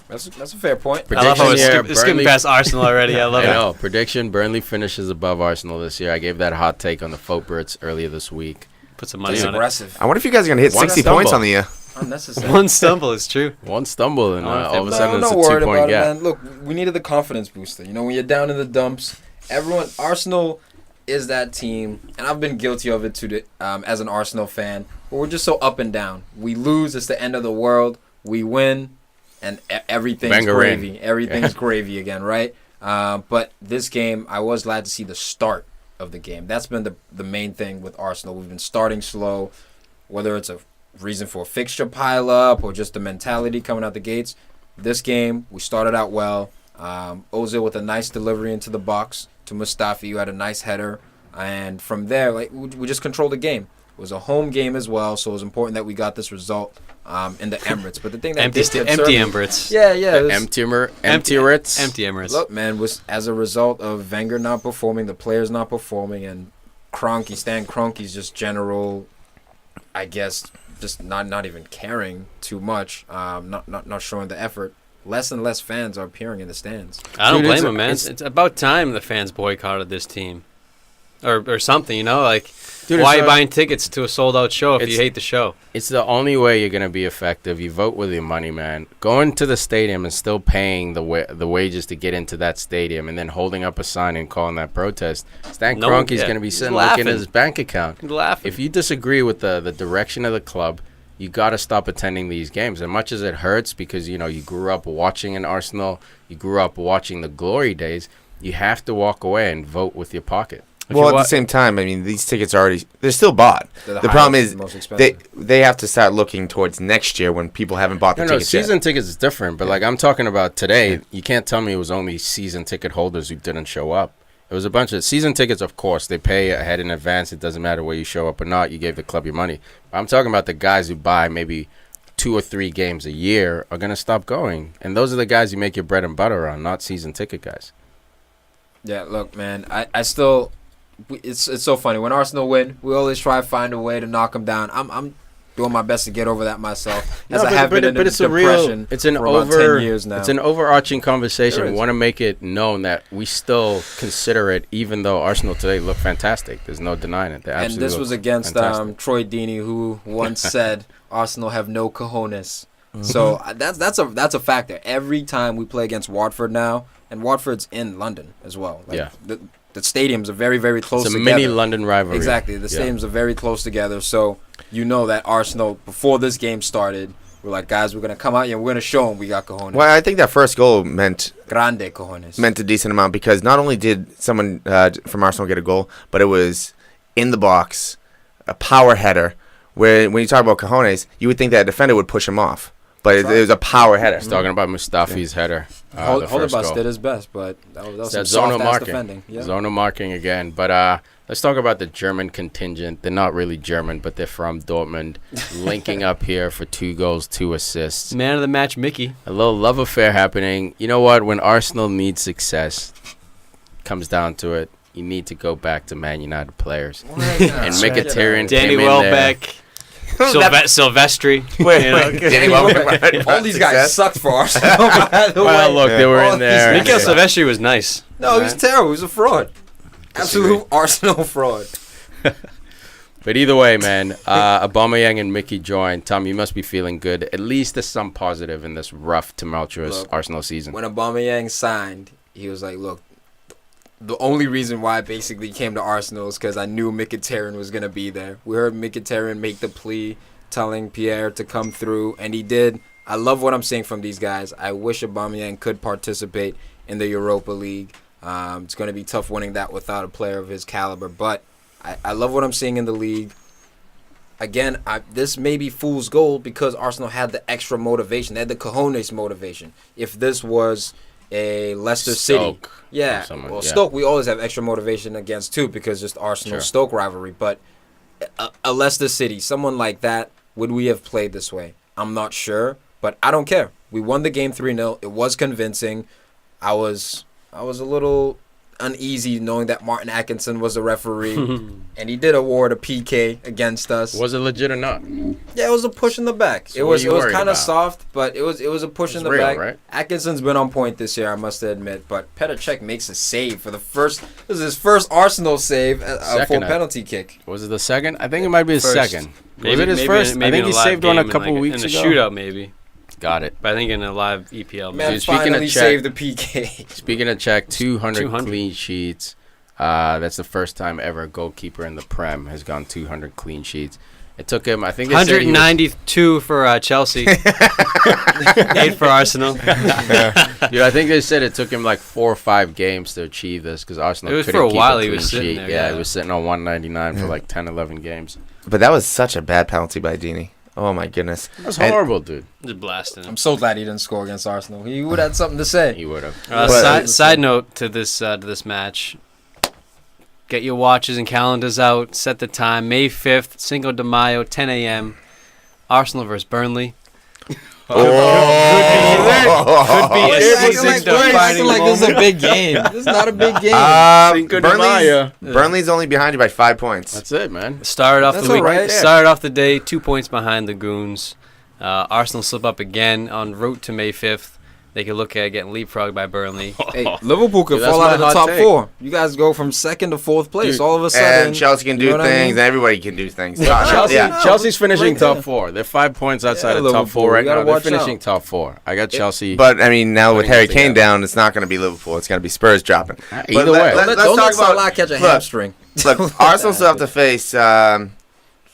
That's a fair point. I love how we're Prediction here, skipping Burnley- past Arsenal already. I love I it. know. Prediction, Burnley finishes above Arsenal this year. I gave that hot take on the Foatbrits earlier this week. Put some money That's on it. aggressive. I wonder if you guys are going to hit One 60 stumble. points on the year. Unnecessary. One stumble is true. One stumble, and all of a sudden No, it's a not worried 2-point about it, gap. man. Look, we needed the confidence booster. You know, when you're down in the dumps, Arsenal is that team, and I've been guilty of it too, as an Arsenal fan. But we're just so up and down. We lose, it's the end of the world. We win, and everything's Wenger gravy. in. Everything's gravy again, right? But this game, I was glad to see the start of the game. That's been the main thing with Arsenal. We've been starting slow, whether it's a reason for a fixture pile up or just the mentality coming out the gates. This game, we started out well. Ozil with a nice delivery into the box to Mustafi, who had a nice header. And from there, we just controlled the game. It was a home game as well, so it was important that we got this result in the Emirates. But the thing that Empty Emirates. Yeah. It was- Empty Ritz. Empty Emirates. Look, man, was as a result of Wenger not performing, the players not performing, and Stan Kroenke's just general, I guess, just not even caring too much, not showing the effort. Less and less fans are appearing in the stands. I don't Dude, blame him, man. it's- It's about time the fans boycotted this team, or something. You know, like Dude, why are it's you a- buying tickets to a sold out show if you it's- hate the show? It's the only way you're going to be effective. You vote with your money, man. Going to the stadium and still paying the wages to get into that stadium and then holding up a sign and calling that protest. Stan No, Kroenke's yeah. going to be He's sitting looking laughing. at his bank account. He's laughing. If you disagree with the direction of the club, you got to stop attending these games. As much as it hurts because, you you grew up watching an Arsenal, you grew up watching the glory days, you have to walk away and vote with your pocket. Well, at the same time, I mean, these tickets are they're still bought. They're The problem highest is and most expensive. they have to start looking towards next year when people haven't bought the No, tickets season yet. tickets is different, but I'm talking about today. You can't tell me it was only season ticket holders who didn't show up. It was a bunch of season tickets, of course. They pay ahead in advance. It doesn't matter where you show up or not. You gave the club your money. I'm talking about the guys who buy maybe 2 or 3 games a year are going to stop going. And those are the guys you make your bread and butter on, not season ticket guys. Yeah, look, man, I still, it's so funny when Arsenal win. We always try to find a way to knock them down. I'm doing my best to get over that myself, as I have been in it's depression it's an for about 10 years now. It's an overarching conversation. There We is. want to make it known that we still consider it, even though Arsenal today look fantastic. There's no denying it. They And absolutely this look was against fantastic. Troy Deeney, who once said Arsenal have no cojones. So that's a factor. Every time we play against Watford now, and Watford's in London as well. Yeah. The stadiums are very, very close It's a together. mini London rivalry. Exactly. The Yeah. stadiums are very close together. So you know that Arsenal, before this game started, We're like, guys, we're gonna come out here and we're gonna show them we got cojones. Well, I think that first goal meant Grande cojones. a decent amount because not only did someone from Arsenal get a goal, but it was in the box, a power header. Where when you talk about cojones, you would think that a defender would push him off, but it was a power header. He's talking about Mustafi's header. Holdebas did his best, but that was some soft-ass defending. Yeah. Zonal marking again. But let's talk about the German contingent. They're not really German, but they're from Dortmund, linking up here for 2 goals, 2 assists. Man of the match, Mickey. A little love affair happening. You know what? When Arsenal needs success, comes down to it, you need to go back to Man United players. And Mkhitaryan Danny came in Welbeck. Silvestri. Danny Welbeck. All these guys sucked for Arsenal, by the Well, way. look, they were in there. Mikael Silvestri was nice. No, he was terrible. He was a fraud. Absolute Arsenal fraud. But either way, man, Aubameyang and Mickey joined. Tom, you must be feeling good. At least there's some positive in this rough, tumultuous Arsenal season. When Aubameyang signed, he was like, look, the only reason why I basically came to Arsenal is because I knew Mkhitaryan was going to be there. We heard Mkhitaryan make the plea, telling Pierre to come through, and he did. I love what I'm seeing from these guys. I wish Aubameyang could participate in the Europa League. It's going to be tough winning that without a player of his caliber, but I love what I'm seeing in the league. Again, this may be fool's gold because Arsenal had the extra motivation. They had the cojones motivation. If this was a Leicester City. Yeah. Stoke, we always have extra motivation against too because just Arsenal-Stoke rivalry. But a Leicester City, someone like that, would we have played this way? I'm not sure, but I don't care. We won the game 3-0. It was convincing. I was a little uneasy knowing that Martin Atkinson was the referee, and he did award a PK against us. Was it legit or not? Yeah, it was a push in the back. So it was kind of soft, but it was a push in the back. Right? Atkinson's been on point this year, I must admit, but Petr Cech makes a save for the first. This is his first Arsenal save for a penalty kick. Was it the second? I think it might be his second. Maybe, was it his first? Maybe I think he saved one a couple weeks ago. In a shootout, maybe. Got it. But I think in a live EPL. Man, Dude, finally saved the PK. Speaking of Cech, 200 clean sheets. That's the first time ever a goalkeeper in the Prem has gone 200 clean sheets. It took him, I think, 192 for Chelsea, 8 for Arsenal. Dude, I think they said it took him like 4 or 5 games to achieve this because Arsenal. It was couldn't for a keep while. A he clean was sitting sheet. there. Yeah, he was sitting on 199 for like 10, 11 games. But that was such a bad penalty by Deeney. Oh my goodness, that's horrible, dude. Just blasting him. I'm so glad he didn't score against Arsenal. He would have had something to say. He would have. Side note to this match. Get your watches and calendars out. Set the time. May 5th, Cinco de Mayo, 10 a.m. Arsenal versus Burnley. Could be a season defining moment. This is a big game. This is not a big game. Burnley's only behind you by 5 points. That's it, man. Started off right. Started off the day 2 points behind the Goons. Arsenal slip up again en route to May 5th. They could look at getting leapfrogged by Burnley. Hey, Liverpool could fall out of the top 4. You guys go from 2nd to 4th place. Dude, all of a sudden. And Chelsea can do things, and everybody can do things. Chelsea's finishing top 4. They're 5 points outside of top 4 right now. They're finishing top 4. I got Chelsea. But, I mean, now with Harry Kane down, it's not going to be Liverpool. It's going to be Spurs dropping. Either way. Don't let Salah catch a hamstring. Look, Arsenal still have to face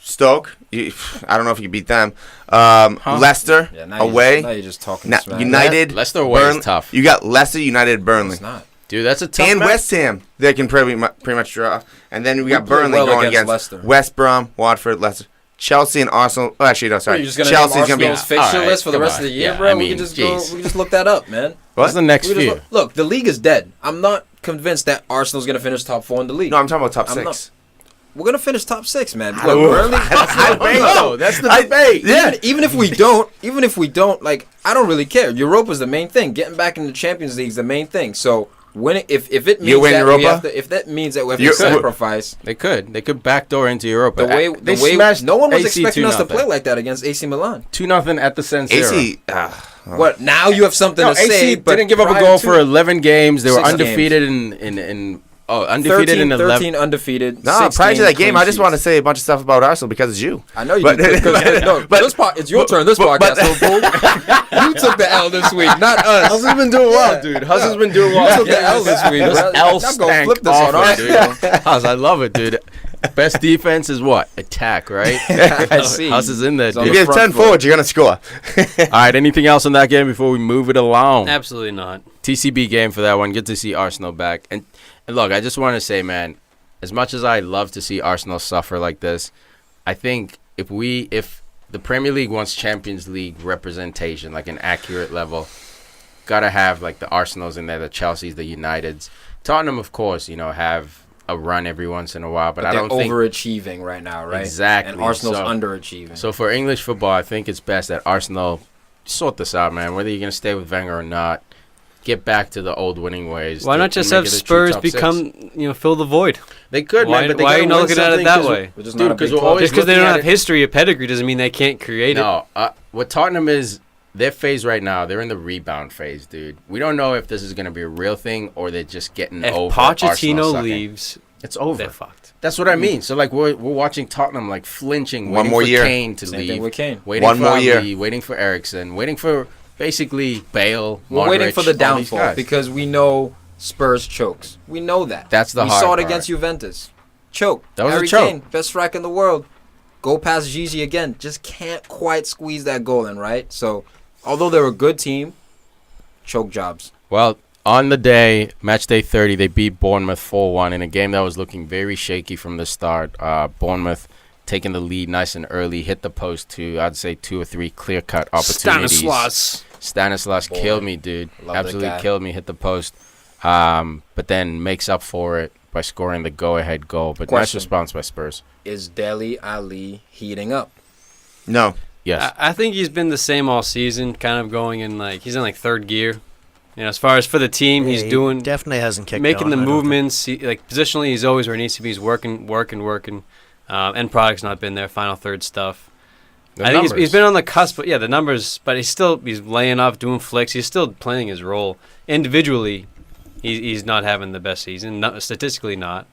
Stoke. I don't know if you can beat them. Leicester away. Now you're just talking United. Leicester away is tough. You got Leicester, United, Burnley. It's not. Dude, that's a tough And match. West Ham. They can pretty much draw. And then we got Burnley going against Leicester. West Brom, Watford, Leicester. Chelsea and Arsenal. Oh, actually, no, sorry. You're just gonna Chelsea's name going to be Arsenal's fixture list for the rest of the year, bro. We can just look that up, man. What's the next few? Look, the league is dead. I'm not convinced that Arsenal's going to finish top 4 in the league. No, I'm talking about top 6. We're going to finish top 6, man. That's the debate. Yeah. Even if we don't, like, I don't really care. Europa's the main thing. Getting back in the Champions League is the main thing. So if it means that Europa? we have to, if that means that we have to sacrifice, they could backdoor into Europa. The way no one was expecting us to play like that against AC Milan. 2-0 at the San Siro. AC. What? Now you have something to say. AC but didn't give up a goal for 11 games. They were 6 undefeated in undefeated 13, in 11. 13 undefeated. No, prior to that game, I just want to say a bunch of stuff about Arsenal because it's you. I know you do. It's your turn this podcast, Liverpool. You took the L this week, not us. Hus has been doing well, dude. Hus has been doing well. You took the L this week. This L I'm going to stank flip this on offer, Arsenal. dude. Hus, I love it, dude. Best defense is what? Attack, right? I see. House is in there, He's on dude. You the get front 10 foot. forward, you're going to score. All right, anything else on that game before we move it along? Absolutely not. TCB game for that one. Good to see Arsenal back. And look, I just want to say, man, as much as I love to see Arsenal suffer like this, I think if the Premier League wants Champions League representation, like an accurate level, gotta have like the Arsenals in there, the Chelseas, the Uniteds. Tottenham, of course, have a run every once in a while, but I they're don't think overachieving right now, right? Exactly. And Arsenal's So- underachieving. So for English football, I think it's best that Arsenal sort this out, man. Whether you're gonna stay with Wenger or not, get back to the old winning ways. Why not just have Spurs become, fill the void? They could, Why, man. But they why are gotta you not win looking at it something that 'cause way? We're just Dude, not a because big we're club. always Just because they looking don't at have it- history or pedigree doesn't mean they can't create it. No, what Tottenham is, their phase right now, they're in the rebound phase, dude. We don't know if this is going to be a real thing or they're just getting If over Arsenal Pochettino sucking. leaves, It's over. they're fucked. That's what I mean. So, like, we're watching Tottenham, like, flinching, One waiting more for year. Kane to Same leave. thing with Kane. Waiting One for more year. Ali, waiting for Eriksen, waiting for basically Bale, We're waiting Modric, for the all these downfall guys. because we know Spurs chokes. We know that. That's the we hard saw it part. against Juventus. Choke. That was a Harry choke. Kane, best striker in the world. Go past Gigi again. Just can't quite squeeze that goal in, right? So, although they're a good team, choke jobs. Well, on the day, match day 30, they beat Bournemouth 4-1 in a game that was looking very shaky from the start. Bournemouth taking the lead nice and early, hit the post to, I'd say, 2 or 3 clear-cut opportunities. Stanislas Boy, killed me, dude. love that Absolutely guy. killed me, hit the post. But then makes up for it by scoring the go-ahead goal. But nice Question. response by Spurs. Is Dele Ali heating up? No. Yes. I think he's been the same all season, kind of going in he's in third gear. As far as for the team, he's he doing definitely hasn't kicked making on, the I don't think. movements. Positionally, he's always where he needs to be. He's working. End product's not been there. Final third stuff. The I think he's numbers. been on the cusp, but yeah, the numbers. But he's laying off, doing flicks. He's still playing his role individually. He's not having the best season, statistically not.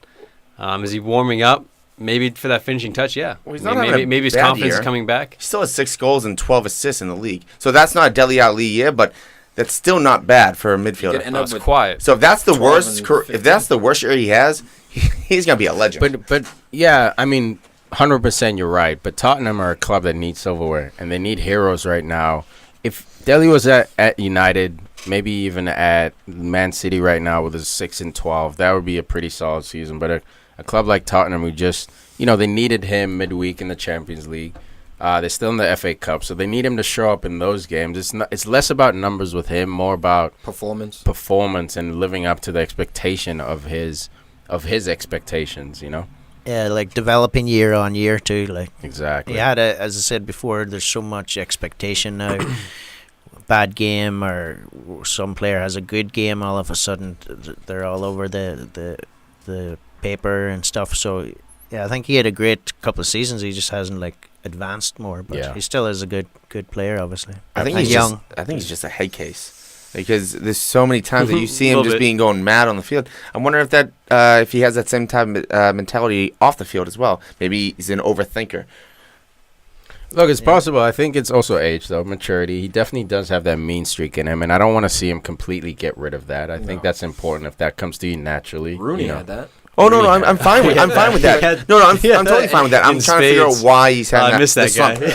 Is he warming up? Maybe for that finishing touch, yeah. Well, he's not having a maybe his bad confidence year. is coming back. He still has 6 goals and 12 assists in the league. So that's not a Dele Alli year, but that's still not bad for a Could midfielder. end No, up it's with quiet. So if that's the 12 worst, and if that's the worst year he has, he's gonna be a legend. But yeah, I mean, 100% you're right. But Tottenham are a club that needs silverware, and they need heroes right now. If Dele was at United, maybe even at Man City right now with a 6-12, that would be a pretty solid season. But a club like Tottenham, who just, they needed him midweek in the Champions League. They're still in the FA Cup, so they need him to show up in those games. It's less about numbers with him, more about performance. and living up to the expectation of his expectations. Yeah, developing year on year too. Exactly. He had as I said before, there's so much expectation now. Bad game or some player has a good game, all of a sudden they're all over the paper and stuff. So yeah, I think he had a great couple of seasons. He just hasn't advanced more, but Yeah. he still is a good player, obviously. I think And he's young. just a head case, because there's so many times that you see him Little just bit. going mad on the field. I'm wondering if if he has that same type of mentality off the field as well. Maybe he's an overthinker. Look, it's possible. I think it's also age, though, maturity. He definitely does have that mean streak in him, and I don't want to see him completely get rid of that. I think that's important if that comes to you naturally. Rooney had that. Oh no, I'm fine with that. No, I'm totally fine with that. I'm in trying to figure out spades. why he's I having miss that this slump guy.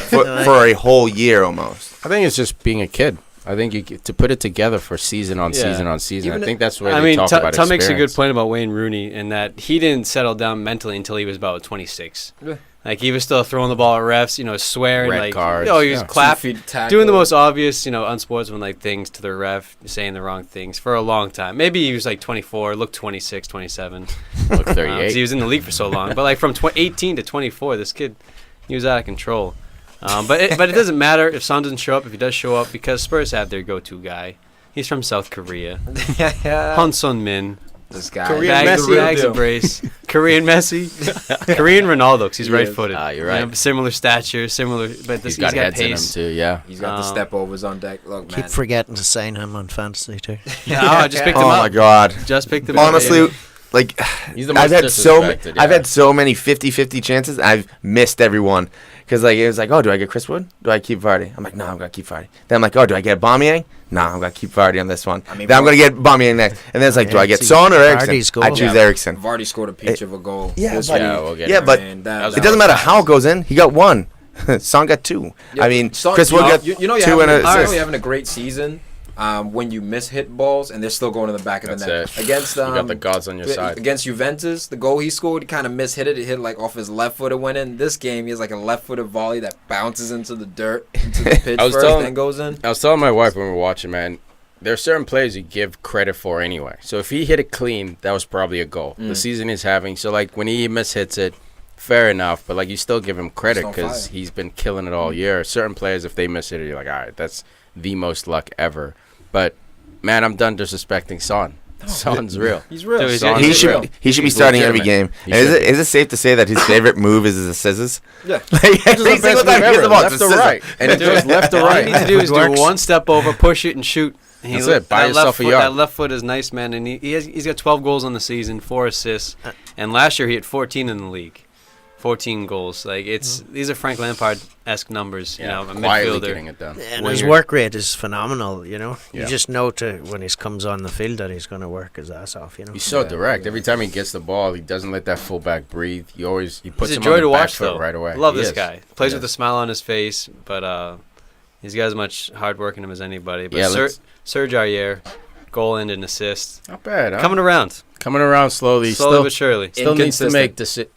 for a whole year almost. I think it's just being a kid. I think to put it together for season on Yeah. season on season. Even I think that's where I they mean, talk about Tom makes a good experience. point about Wayne Rooney in that he didn't settle down mentally until he was about 26. Yeah. He was still throwing the ball at refs, swearing, Red cards, he was yeah. clapping, 2 feet tackle. doing the most obvious, unsportsmanlike things to the ref, saying the wrong things for a long time. Maybe he was 24, looked 26, 27. Look, 'Cause 38. he was in the league for so long. But from 18 to 24, this kid, he was out of control. But it doesn't matter if Son doesn't show up, if he does show up, because Spurs have their go-to guy. He's from South Korea. yeah. Han Sun-min. This guy. Korean Bags, Messi. bags of brace. Korean Messi. Korean Ronaldo, because he's Yes. right-footed. You're right. Similar stature, but He's got heads in him, pace. too, yeah. He's got the step overs on deck. Look, man. Keep forgetting to sign him on fantasy too. Yeah, I just picked him Oh up. my God! Just picked him up. Honestly, like He's the most I've had disrespected, I've yeah. had so many 50-50 chances. I've missed every one because like it was like, oh, do I get Chris Wood? Do I keep Vardy? I'm like, no, I'm gonna keep Vardy. Then I'm like, oh, do I get Aubameyang? No, I'm gonna keep Vardy on this one. I mean, then I'm gonna get Aubameyang next. And then it's like, do I get see, Son or Vardy's Eriksen? goal. I choose Yeah. Eriksen. Vardy scored a peach of a goal. Yeah, this but week. we'll get yeah, it. but And it doesn't matter how it goes in. He got one. Son got two. Yeah, I mean, Son- Chris Wood got you're two and an assist. having a great season when you miss hit balls and they're still going in the back of the net. That's it. Against You got the gods on your side. Against Juventus, the goal he scored, he kind of mishit it. It hit like off his left foot. It went in. This game, he has like a left-footed volley that bounces into the dirt, into the pitch I was first, telling- then goes in. I was telling my wife when we were watching, man, there are certain players you give credit for anyway. So if he hit it clean, that was probably a goal. The season he's having. So, like, when he mishits it, fair enough. But, like, you still give him credit He's on because fire. he's been killing it all year. Certain players, if they miss it, you're like, all right, that's the most luck ever. But, man, I'm done disrespecting Son. Son's real. He's real. Dude, he's- Son He is real. should be He's starting every legitimate. game. He And should is it safe to say that his favorite move is the scissors? Yeah. Like, It's every the best single move time he hits ever. the ball, Left it's a to scissor. right. And it goes left to All you right. need to do is do Works. one step over, push it, and shoot. That's it. Buy that yourself left a foot, yard. That left foot is nice, man, and he's got 12 goals on the season, 4 assists, and last year he had 14 in the league, 14 goals. Like these are Frank Lampard-esque numbers. You know, a quietly midfielder. getting it done. And When his you're- work rate is phenomenal, you know. Yeah. You just know when he comes on the field that he's going to work his ass off, you know. He's so Yeah, direct. yeah. Every time he gets the ball, he doesn't let that fullback breathe. He puts He's a him joy on the to back watch, foot though. right away. Love He this is. guy. Plays He with a is. smile on his face, but he's got as much hard work in him as anybody. But Yeah, let's- Serge Aurier, goal and an assist, Not bad, huh? coming around Coming around slowly. slowly but surely. Still needs to Inconsistent. make decisions.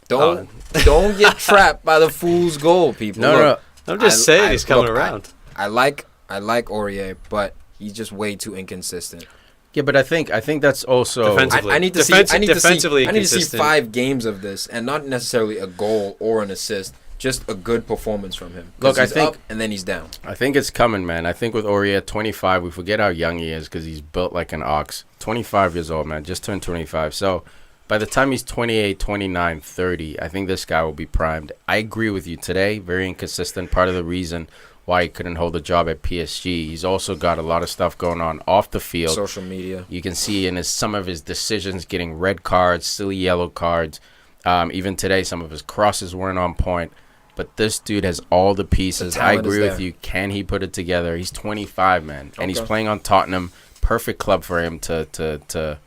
Don't get trapped by the fool's goal, people. No, Look, no. I'm just saying he's coming look, around. I like Aurier, but he's just way too inconsistent. Yeah, but I think that's also Defensively. I need to Defensively see inconsistent. 5 games of this, and not necessarily a goal or an assist, just a good performance from him. 'Cause Look, I he's think- up and then he's down. I think it's coming, man. I think with Aurier, 25, we forget how young he is because he's built like an ox. 25 years old, man. Just turned 25. So by the time he's 28, 29, 30, I think this guy will be primed. I agree with you today. Very inconsistent. Part of the reason why he couldn't hold a job at PSG. He's also got a lot of stuff going on off the field. Social media. You can see in some of his decisions getting red cards, silly yellow cards. Even today, some of his crosses weren't on point. But this dude has all the pieces. The I talent is agree with there. you. Can he put it together? He's 25, man, and he's Okay. playing on Tottenham. Perfect club for him to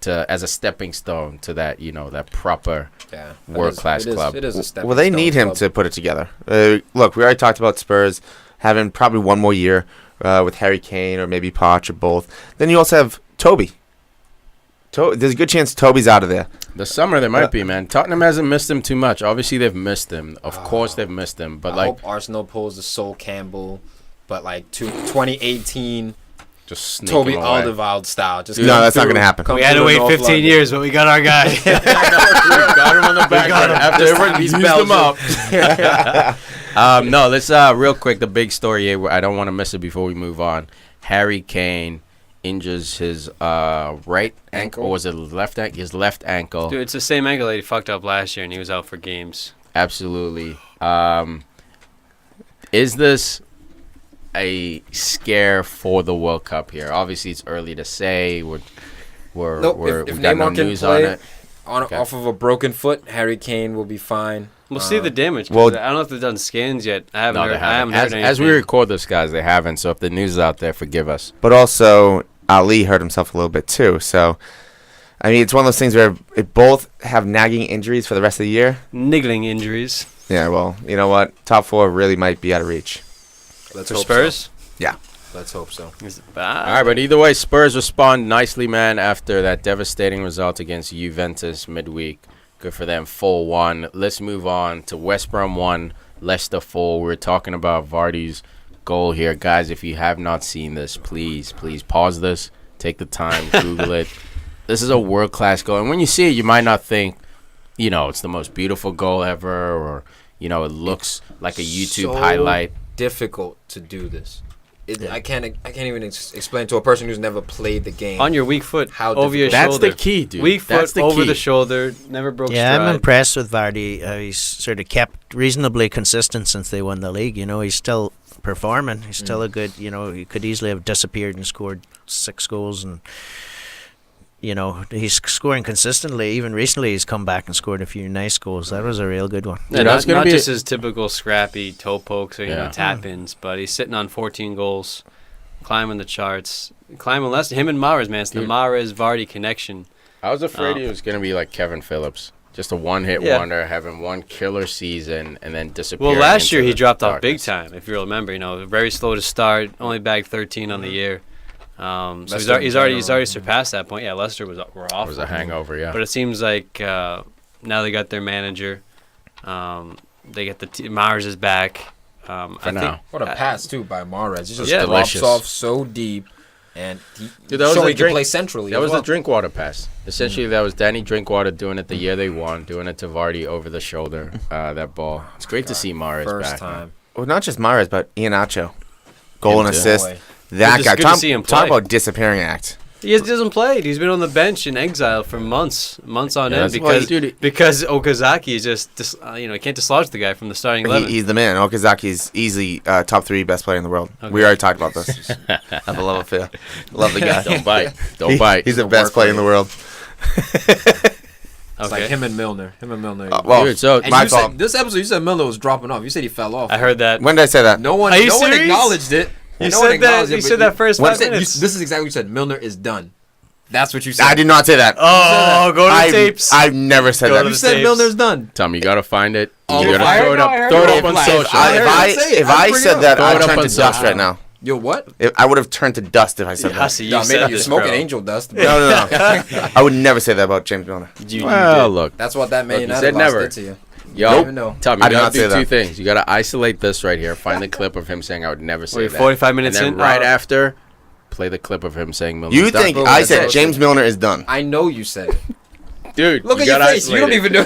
as a stepping stone to that, that proper. Yeah, World-class club. It is a step. Well, they need him to put it together. Look, we already talked about Spurs having probably one more year with Harry Kane or maybe Poch or both. Then you also have Toby. There's a good chance Toby's out of there. The summer there might be, man. Tottenham hasn't missed him too much. Obviously, they've missed him. Of course, they've missed him. But I hope Arsenal pulls the Sol Campbell, but like 2018 just sneak Toby him away. Alderweireld style. Just No, come that's not through- gonna happen. come We had through to the wait North 15 London. years, but we got our guy. We got him on the back. After This everyone time he's used him Belgian. up. No, let's real quick. The big story here. I don't want to miss it before we move on. Harry Kane injures his right ankle. Or was it left ankle? His left ankle. Dude, it's the same ankle that he fucked up last year, and he was out for games. Absolutely. Is this a scare for the World Cup here? Obviously, it's early to say. Nope, We if got no Neymar can news on play it. Okay. off of a broken foot, Harry Kane will be fine. We'll see the damage. 'cause well- I don't know if they've done scans yet. I haven't No, they heard. I haven't. haven't heard As we anything. record this, guys, they haven't. So if the news is out there, forgive us. But also, Ali hurt himself a little bit too. So, I mean, it's one of those things where it both have nagging injuries for the rest of the year. Niggling injuries Yeah, well, you know what? Top 4 really might be out of reach. Let's for hope Spurs. Yeah. So. Let's hope so. All right, but either way, Spurs respond nicely, man, after that devastating result against Juventus midweek. Good for them, 4-1. Let's move on to West Brom 1, Leicester 4. We're talking about Vardy's goal here. Guys, if you have not seen this, please pause this. Take the time, Google it. This is a world-class goal. And when you see it, you might not think, it's the most beautiful goal ever, or, it looks like a YouTube So highlight. difficult to do this. I can't even explain to a person who's never played the game. On your weak foot, How over your That's shoulder. the key, dude. Weak That's foot the over key. the shoulder. Never broke Yeah, stride. I'm impressed with Vardy. He's sort of kept reasonably consistent since they won the league. He's still performing. He's still a good, he could easily have disappeared and scored 6 goals. And you know, he's scoring consistently. Even recently, he's come back and scored a few nice goals. That was a real good one. Yeah, not just his typical scrappy toe pokes or tap-ins, but he's sitting on 14 goals, climbing the charts, climbing less. Him and Mahrez, man, it's the Mahrez-Vardy connection. I was afraid he was going to be like Kevin Phillips. Just a one-hit wonder, having one killer season, and then disappear. Well, last year he dropped off big time, if you remember. You know, very slow to start, only bagged 13 on the year. So he's already surpassed that point. Yeah, Leicester were awful. It was a hangover, yeah. But it seems like now they got their manager. They get Mahrez is back. For now. What a pass, too, by Mahrez. He just delicious. drops off so deep. And he can play centrally. That was the Drinkwater pass. Essentially, that was Danny Drinkwater doing it the year they won, doing it to Vardy over the shoulder, that ball. It's great to see Mahrez First back. time. Well, not just Mahrez, but Iheanacho. Goal and assist. Boy. That guy. Good to see him play. Talk about disappearing act. He hasn't played. He's been on the bench in exile for months on end that's because Okazaki is just he can't dislodge the guy from the starting 11. He's the man. Okazaki's easily top 3 best player in the world. Okay. We already talked about this. I have a love affair. Love the guy. Don't bite. Don't bite. He's the best player in the world. It's like him and Milner. Well, dude, so my fault. This episode, you said Milner was dropping off. You said he fell off. I heard that. When did I say that? No one Are you serious? acknowledged it. You said that first 5 minutes. This is exactly what you said. Milner is done. That's what you said. I did not say that. Oh, go to the tapes. I've never said Go that. to You the said tapes. Milner's done. Tom, you got to find it. Oh, You got I to throw heard it no, up. I heard Throw it no. up on If social. If I said that, Throw it I'd up turn on to dust social. right now. Yo, what? I would have turned to dust if I said that. Hussy, No, you said you're this, smoking bro. angel dust. No. I would never say that about James Milner. You Well, did. look. That's what that Man Look, you United said loss never. did to you. Yo, don't even know. Tom, I you did got not to say do that. two things. You got to isolate this right here. Find the clip of him saying, I would never say Wait, that. 45 minutes and then in? right Oh. after, play the clip of him saying Milner's You done. think Bro, I that's said what- James Milner is done? I know you said it. Dude, Look you at your gotta face. You isolate don't it. even know.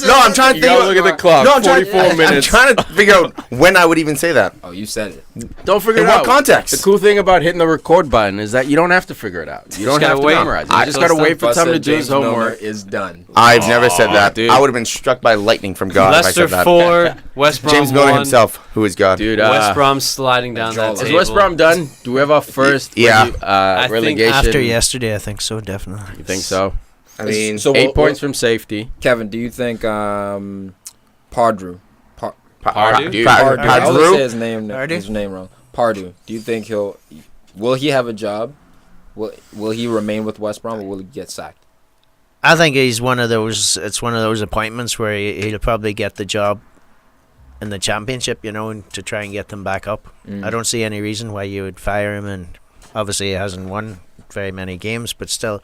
No, I'm trying to You think. gotta look at the clock. No, I'm 44 I'm minutes. trying to figure out when I would even say that. Oh, you said it. Don't figure In it what out. context? The cool thing about hitting the record button is that you don't have to figure it out. You don't gotta have to wait. memorize it. You I just just got to wait for Bus Tom to said do his James Milner homework. is done. I've never said that. dude. I would have been struck by lightning from God if I Leicester said that. 4, West Brom James Milner 1. himself, who is God. Dude, West Brom sliding down that Is is table. West Brom done? Do we have our first Yeah. I think relegation? After yesterday, I think so, definitely. You think so? I mean, So 8 points from safety. Kevin, do you think Pardrew? Pardew? Pardrew. I always say his name wrong. Pardrew. Do you think will he have a job? Will he remain with West Brom or will he get sacked? I think he's one of those. It's one of those appointments where he'll probably get the job in the Championship, and to try and get them back up. I don't see any reason why you would fire him, and obviously he hasn't won very many games, but still,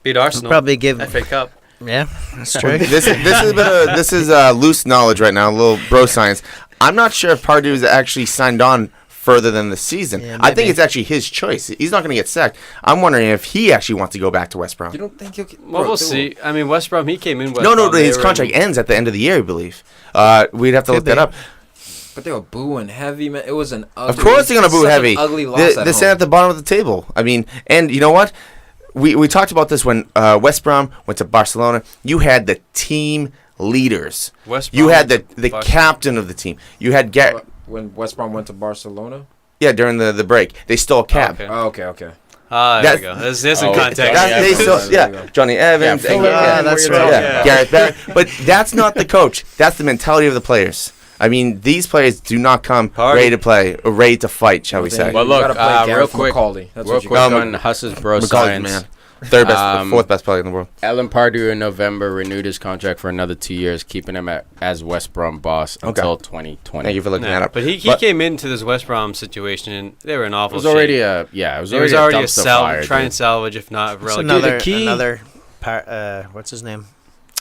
Beat Arsenal. probably give. FA Cup. Yeah, that's true. this is loose knowledge right now, a little bro science. I'm not sure if Pardew is actually signed on further than the season. Yeah, I think maybe. it's actually his choice. He's not going to get sacked. I'm wondering if he actually wants to go back to West Brom. You don't think he'll? Well, we'll see. I mean, West Brom, he came in West No, Brom. his contract ends at the end of the year, I believe. We'd have to look Could that be. up. But they were booing heavy, man. It was an ugly. Of course they're going to boo such an heavy. Ugly loss They're at sitting home. at the bottom of the table. I mean, and you know what? We talked about this when West Brom went to Barcelona. You had the team leaders. West You Brom had the Barcelona. captain of the team. You had When West Brom went to Barcelona. during the break. They stole a cap. Okay. Oh, okay. There we go. There's some context. Johnny Evans. Johnny Evans. Yeah, fill it in that's where right. you're Yeah, going. Yeah. Gareth Barry. But that's not the coach. That's the mentality of the players. I mean, these players do not come Party. ready to play or ready to fight, shall we say? Well, You look, gotta play real Gareth quick, McCauley. That's real what you quick got. on Huss's bro McCauley's science. man. Third best, fourth best player in the world. Ellen Pardew in November renewed his contract for another 2 years, keeping him as West Brom boss until 2020. Thank you for looking that up. But he came into this West Brom situation, and they were in It awful was shape. already a it was There already, was already a dumpster fire, try dude. and salvage, if not It's relegate. another what's his name?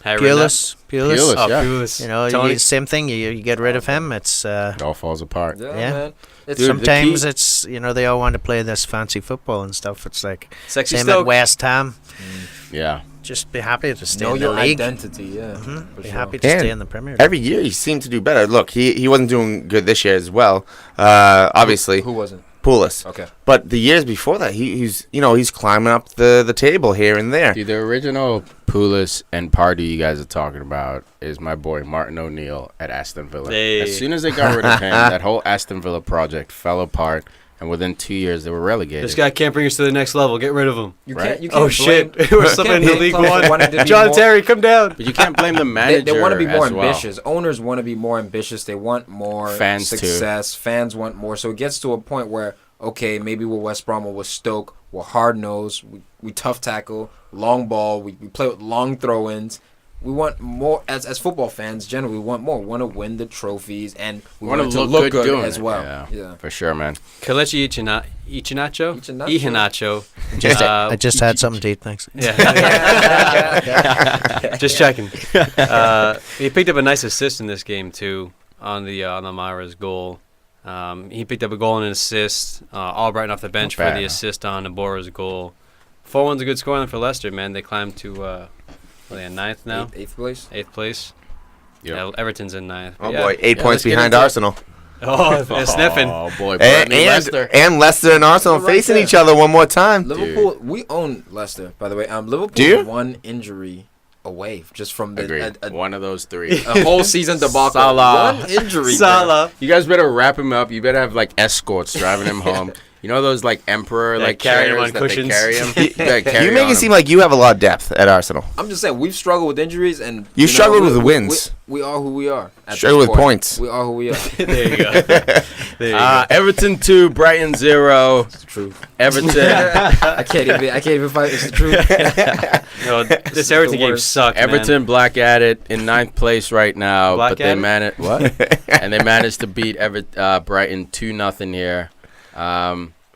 Harry Pulis. Pulis, Oh, yeah. Pulis. You know, Tony. same thing. You get rid of him. It's It all falls apart. Yeah, Yeah. man. It's Dude, sometimes key- it's they all want to play this fancy football and stuff. It's like Sexy same Stoke. at West Ham. Yeah. Just be happy to stay know in the your league. identity. Yeah. for Be sure. happy to And stay in the Premier League. Every year he seemed to do better. Look, he wasn't doing good this year as well. Obviously, Who wasn't? Pulis. Okay. But the years before that, he's climbing up the table here and there. Dude, the original Pulis and Pardew you guys are talking about is my boy Martin O'Neill at Aston Villa. Hey. As soon as they got rid of him, that whole Aston Villa project fell apart. and within 2 years they were relegated. This guy can't bring us to the next level. Get rid of him. You Right? can't. You can't Oh shit! blame- We're slipping into League wanted to One. be John more- Terry, come down. But you can't blame the manager. They want to be more as well. ambitious. Owners want to be more ambitious. They want more Fans, too. success. Fans want more. So it gets to a point where, okay, maybe with West Brom or with Stoke, we're hard-nosed, we tough tackle, long ball, we play with long throw-ins. We want more, as football fans, generally, we want more. We want to win the trophies, and we want it to look good doing as it. well. Yeah. For sure, man. Kelechi Iheanacho. I just had something to eat, thanks. Yeah. Just checking. He picked up a nice assist in this game too on the Myra's goal. He picked up a goal and an assist. Albrighton off the bench Not for bad, the huh? assist on Ibora's goal. 4-1's a good scoreline for Leicester, man. They climbed to what are they in ninth now? Eighth place. Eighth place. Yep. Yeah, Everton's in ninth. Oh Yeah. boy, 8 Yeah, points let's get behind into it. Arsenal. Oh, they're sniffing. Oh boy, And, Burnley, Leicester. and Leicester and Arsenal Right facing there. each other one more time. Liverpool, we own Leicester, by the way. Liverpool Do you? one injury away just from Agreed. the One of those three. a whole season debacle. Salah. One injury. Salah. You guys better wrap him up. You better have like escorts driving him home. You know those like emperor like carry him chairs on that cushions? they carry him. You better carry You make on it him. seem like you have a lot of depth at Arsenal. I'm just saying we've struggled with injuries, and You struggled with wins. We are who we are. At Struggled this with point. points. We are who we are. There you go. There you go. Everton 2, Brighton 0. It's the truth. Everton. I can't even fight. It's the truth. This the Everton game worst. sucked, Everton black at it in 9th place right now, Black but at they it? managed and they managed to beat Brighton 2-0 here.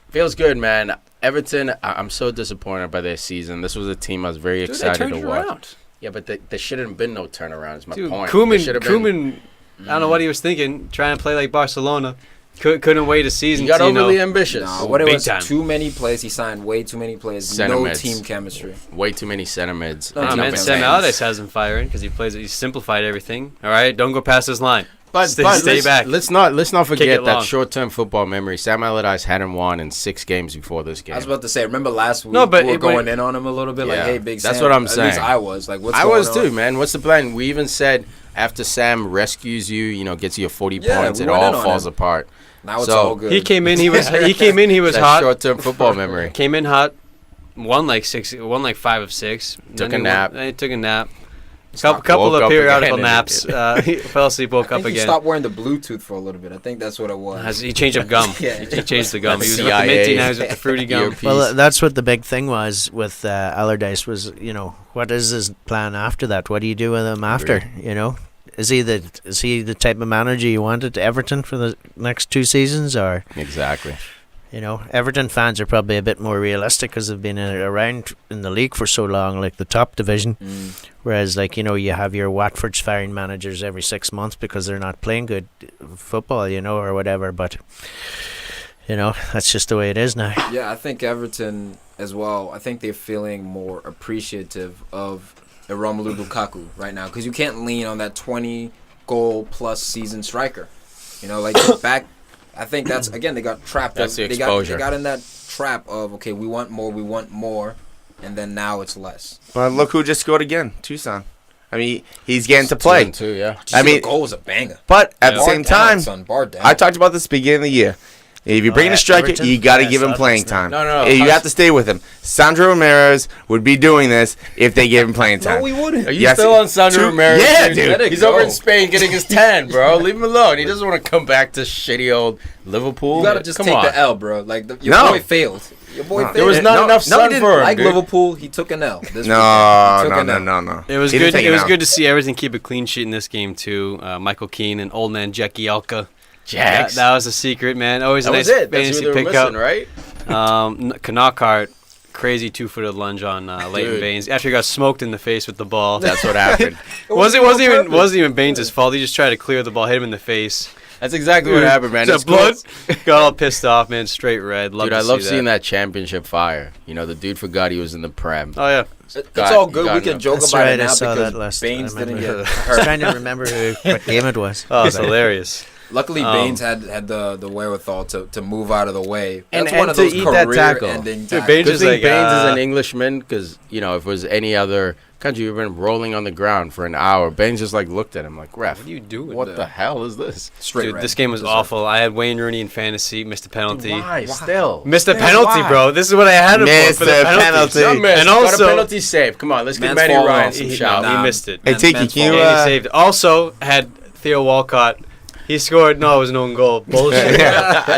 Feels good, man. Everton, I'm so disappointed by their season. This was a team I was very excited to watch. Yeah, but there shouldn't have been no turnaround. Is my Dude, point. There should have been- Koeman, I don't know what he was thinking, trying to play like Barcelona. Couldn't wait a season. He got to, overly ambitious. No, what it big was, time. too many players. He signed way too many players. Center No mids. team chemistry. Way too many center mids. No, Oh, team man, chemistry. Sam Allardyce has him firing because he's simplified everything. All right, don't go past this line. Stay back. Let's not forget it that long. short-term football memory. Sam Allardyce hadn't won in 6 games before this game. I was about to say. Remember last week? No, but we were it going went- in on him a little bit. Like, Yeah. hey, Big Sam. That's what I'm At saying. least I was. Like, what's I going was on? too, man. What's the plan? We even said after Sam rescues you, gets you 40 Yeah, points, we it went all in on falls him. apart. Now it's So, all good. He came in. He was That hot. short-term football memory. Came in hot. Won like 5 of 6. Took a nap. Then he took a nap. Stopped- Couple woke of up periodical again naps. He fell asleep, woke I up think he again. stopped wearing the Bluetooth for a little bit. I think that's what it was. He changed up gum. Yeah. He changed the gum. He was with the CIA. minty, now he's with the fruity gum. Earpiece. Well, that's what the big thing was with Allardyce was, what is his plan after that? What do you do with him after? Is he the type of manager you wanted to Everton for the next 2 seasons, or Exactly. Everton fans are probably a bit more realistic because they've been around in the league for so long, like the top division. Whereas, you have your Watford's firing managers every 6 months because they're not playing good football, or whatever. But that's just the way it is now. Yeah, I think Everton as well. I think they're feeling more appreciative of Romelu Lukaku right now because you can't lean on that 20-goal-plus season striker. Back. I think that's again they got trapped. That's the They exposure. got in that trap of okay, we want more, and then now it's less. Well, look who just scored again, Tucson. I mean, he's getting to play. 2-2, yeah. I mean, the goal was a banger. But at the Yeah. same Bar down, time, son, bar down. I talked about this beginning of the year. If you bring in a striker, Everton? you got to Yeah, give him I saw playing that. time. No. You have to stay with him. Sandro Ramirez would be doing this if they gave him playing time. No, we wouldn't. Are you Yes, still on Sandro two- Ramirez? Yeah, dude? dude. Let it He's go. over in Spain getting his tan, bro. Leave him alone. He doesn't want to come back to shitty old Liverpool. You gotta just come take on. the L, bro. Like your No. boy failed. Your boy failed. There was not enough No, sun he didn't for him, like dude. Liverpool. He took an L. This weekend. He No. took an L. It was He didn't good. take It was out. good to see everything keep a clean sheet in this game too. Michael Keane and old man Jackie Elka. Jax. That was a secret, man. Always That a was nice it. That's fantasy who they were pickup. missing, right? Knockart, crazy 2-footed lunge on Leighton Dude. Baines after he got smoked in the face with the ball. That's what happened. wasn't even Baines' fault. He just tried to clear the ball, hit him in the face. That's exactly what happened, man. The It's blood cool. got all pissed off, man. Straight red. Dude, I love seeing that championship fire. The dude forgot he was in the Prem. Oh yeah. It's God, all good. God, We can no. joke That's about right, it now I saw because that last. Baines I didn't remember. get I was hurt. trying to remember what game it was. Oh, it's hilarious. Luckily, Um, Baines had the wherewithal to move out of the way. And- That's one and of to those eat that tackle. career-ending Dude, tackles. Baines Good is thing like, Baines is an Englishman because, if it was any other Country, you've been rolling on the ground for an hour. Ben just like looked at him like, ref, What are you doing? what the hell is this? Straight Dude, red. this game was Deserved. awful. I had Wayne Rooney in fantasy, missed a penalty. Why? Still. Missed a Still, penalty, why? bro. This is what I had him Missed for the a penalty. penalty. Some missed. And Got also- a penalty save. Come on, let's give Man's Matty falling Ryan off. some He shout. missed it. Hey, Tiki, man's can you, fault. And he saved. Also had Theo Walcott. He scored. No, it was an own goal. Bullshit.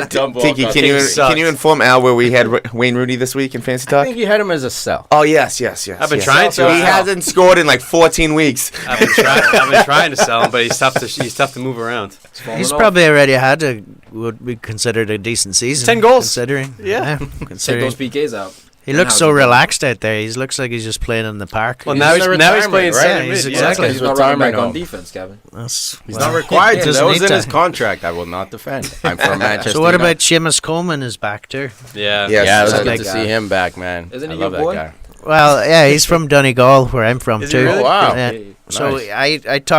Tiki, King sucks. can you inform Al where we had Wayne Rooney this week in Fantasy I Talk? think you had him as a sell. Oh, yes. I've been trying to. He hasn't scored in like 14 weeks. I've been trying to sell him, but he's tough to move around. He's probably already had would be considered a decent season. 10 goals. Considering. Yeah. Take Considering. those PKs out. He looks How's so he doing? relaxed out there. He looks like he's just playing in the park. Well, He's now in he's retirement, playing right? center He's mid. exactly- He's not running retirement back on home. defense, Kevin. He's not required to. doesn't That was need in his to. contract. I will not defend. I'm from Manchester. So what United. about Seamus Coleman is back too? Yeah. Yes. Yeah, it was That's good a to big see guy. him back, man. Isn't he I love your that boy? guy. Well, yeah, he's from Donegal, where I'm from Is he too. really? Oh, wow. Yeah. Hey, So Nice.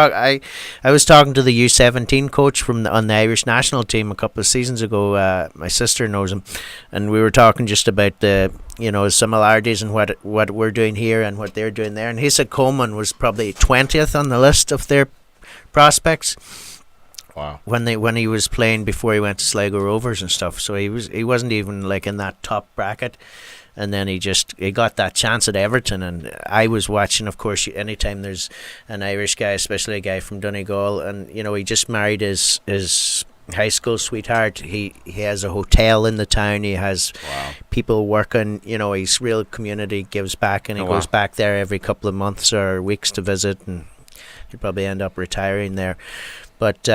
I was talking to the U17 coach on the Irish national team a couple of seasons ago. My sister knows him, and we were talking just about the similarities and what we're doing here and what they're doing there. And he said Coleman was probably 20th on the list of their prospects Wow. when he was playing before he went to Sligo Rovers and stuff. So he wasn't even like in that top bracket. And then he got that chance at Everton, and I was watching. Of course, anytime there's an Irish guy, especially a guy from Donegal, and he just married his high school sweetheart. He has a hotel in the town. He has people working. He's real community, gives back, and he goes back there every couple of months or weeks to visit, and he'll probably end up retiring there. But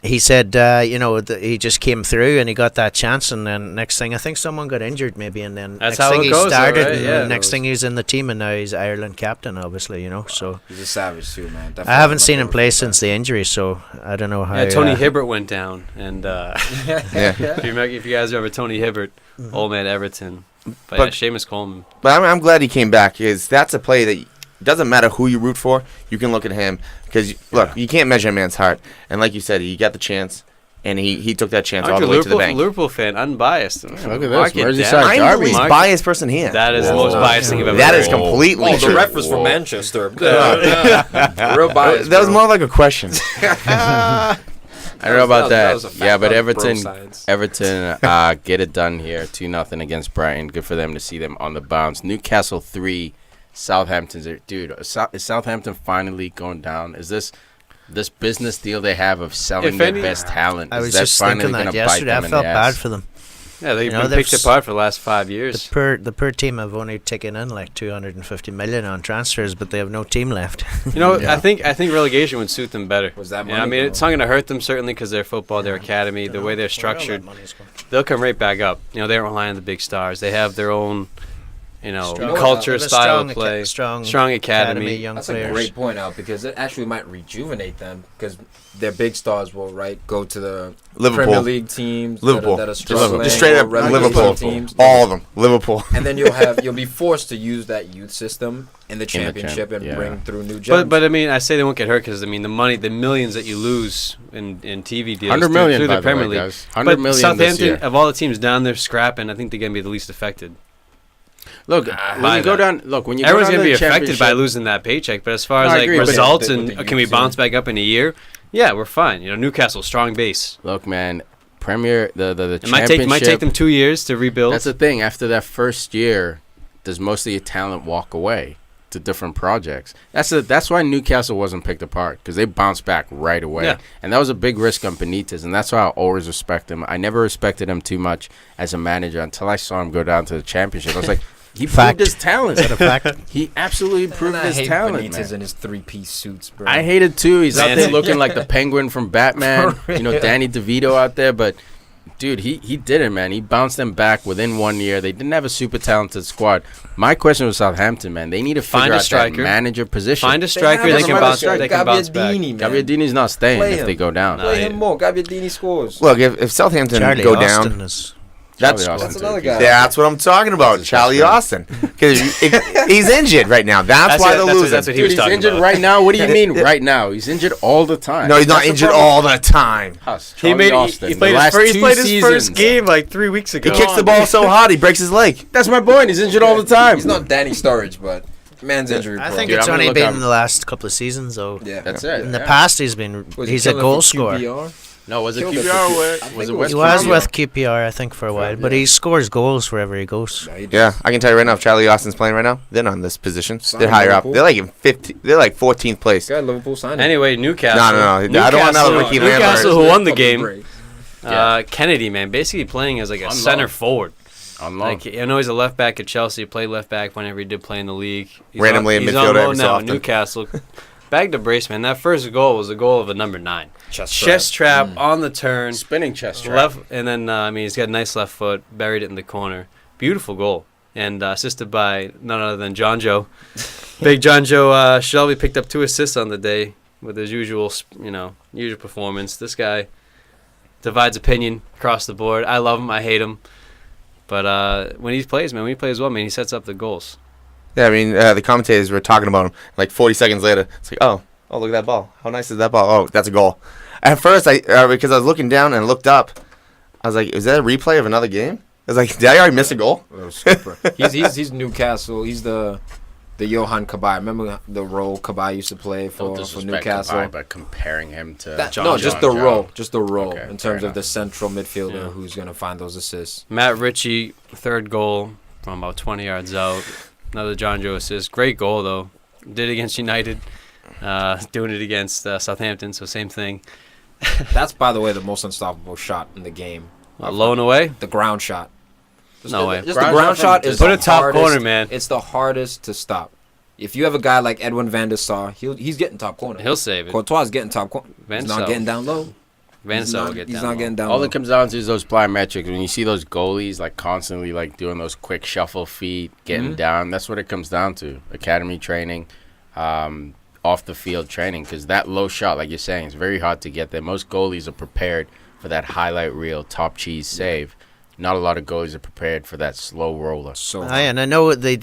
he said, he just came through and he got that chance, and then next thing, I think someone got injured maybe, and then That's next how thing it he goes, though, started, right? and Yeah. the next thing he's in the team, and now he's Ireland captain, obviously, so. He's a savage too, man. Definitely I haven't seen my him play favorite since the injury, so I don't know how. Yeah, Tony Hibbert went down, and Yeah. if you guys remember Tony Hibbert, old man Everton, but yeah, Seamus Coleman. But I'm glad he came back, because that's a play that doesn't matter who you root for. You can look at him, because, look, you can't measure a man's heart. And like you said, he got the chance, and he took that chance all Aren't the you way to the bank. Liverpool fan, unbiased. Look at this, Mark it Merseyside down. I'm the Derby. least Mark- biased person here. That is the most biased thing I've ever That heard. is completely Oh, the true. ref was from Manchester. Real bias. That was bro. more like a question. I don't know about that was a that. fact. Yeah, but That was bro Everton science. get it done here. 2-0 against Brighton. Good for them to see them on the bounce. Newcastle 3, Southampton's. Dude, is Southampton finally going down? Is this business deal they have of selling If their any- best talent? I is was that just finally thinking that gonna yesterday. bite I them in felt the bad ass? for them. Yeah, they've been they've picked apart for the last 5 years. The poor team have only taken in like 250 million on transfers, but they have no team left. I think relegation would suit them better. Was that Yeah, money? I mean, it's not going to hurt them certainly because their football, their academy, the way they're structured, they'll come right back up. They don't rely on the big stars. They have their own, Strong- culture, They have a style strong of play, strong academy. young That's players. a great point out, because it actually might rejuvenate them, because their big stars will go to the Liverpool. Premier League teams Liverpool. that are Just struggling, straight or up relegation Liverpool. teams. All of them. Liverpool. And then you'll be forced to use that youth system in the championship and yeah. bring through new gems. But I mean, I say they won't get hurt because the money, the millions that you lose in TV deals 100 million through by the the Premier way, League. guys. 100 But million this Southampton, year. of all the teams down there scrapping, I think they're going to be the least affected. Look, when you go down, when you go Everyone's down going to be the affected by championship- losing that paycheck. But as far as No, I like agree, but results with and the can we youth bounce team. back up in a year? Yeah, we're fine. Newcastle, strong base. Look, man, Premier the It might take championship. them 2 years to rebuild. That's the thing. After that first year, does most of your talent walk away to different projects? That's why Newcastle wasn't picked apart, because they bounced back right away. Yeah. And that was a big risk on Benitez, and that's why I always respect him. I never respected him too much as a manager until I saw him go down to the championship. I was like, he Fact. proved his talent. Is that a fact? He absolutely proved I his hate talent, Benitez man. in his three-piece suits, bro. I hate it too. He's out Man. there looking like the Penguin from Batman. For real. Danny DeVito out there, but dude, he did it, man. He bounced them back within 1 year. They didn't have a super talented squad. My question was Southampton, man. They need to Find figure a out striker. that manager position. Find a striker they can bounce. They can bounce back. Gabbiadini's not staying Play if him. they go down. No. Play him more. Gabbiadini scores. Look, if Southampton Charlie go Austin down, is. that's Charlie That's Austin, another too. guy. that's what I'm talking about. That's his Charlie best Austin. Because he's injured right now. That's why they're losing. That's what he Dude, was he's talking injured about. right now. What do you mean right now? He's injured all the time. No, he's not That's the injured problem. all the time. Us, He Charlie made. Austin, He the played last his, two first seasons. game like 3 weeks ago. He kicks the ball so hard he breaks his leg. That's my point. He's injured all the time. He's not Danny Sturridge, but Man's injury I prone. think Dude, it's I'm gonna only look been up- in the last couple of seasons, though. Yeah. That's it. In the yeah. past, he's Was he a killing goal for scorer. QPR? No, was it Killed it QPR for or I was think it it West was He was Brom? with QPR, I think, for a while, but he scores goals wherever he goes. Yeah, I can tell you right now, if Charlie Austin's playing right now, they're not in this position. Sign They're higher up. Liverpool. They're like in 15. They're like 14th place. Got Liverpool signed him. Anyway, Newcastle. No. I don't want another Ricky Lambert. Newcastle, who won the Public game. break. Kenedy, man, basically playing as like a On center loan. forward. On loan. Like, I know he's a left back at Chelsea. Played left back whenever he did play in the league. He's Randomly in he's midfield on every loan so now at often. Newcastle. Bagged a brace, man. That first goal was a goal of a number 9. Chest trap on the turn. Spinning chest trap. Left, and then he's got a nice left foot, buried it in the corner. Beautiful goal, and assisted by none other than John Joe. Big John Joe Shelby picked up 2 assists on the day with his usual performance. This guy divides opinion across the board. I love him. I hate him. But when he plays well, man, he sets up the goals. Yeah, I mean, the commentators were talking about him. Like 40 seconds later, it's like, oh, look at that ball. How nice is that ball? Oh, that's a goal. At first, because I was looking down and looked up, I was like, is that a replay of another game? I was like, did I already miss a goal? That was super. he's Newcastle. He's the Johan Kabay. Remember the role Kabay used to play for Newcastle? By comparing him to just the role. Just the role Okay, in fair terms of enough. the central midfielder Yeah. who's going to find those assists. Matt Ritchie, 3rd goal from about 20 yards out. Another John Joe assist. Great goal, though. Did it against United. Doing it against Southampton, so same thing. That's, by the way, the most unstoppable shot in the game. Blown away? The ground shot. No way. Just the ground shot is Put the a top hardest- corner, man. It's the hardest to stop. If you have a guy like Edwin van der Sar, he's getting top corner. He'll save it. Courtois is getting top corner. Van He's der not Sar. getting down low. Van der Sar will get He's down not low. getting down All low. that comes down to is those plyometrics. When you see those goalies like constantly like doing those quick shuffle feet, getting down, that's what it comes down to. Academy training, off the field training, because that low shot, like you're saying, is very hard to get there. Most goalies are prepared for that highlight reel top cheese save. Not a lot of goalies are prepared for that slow roller. So Aye, and I know these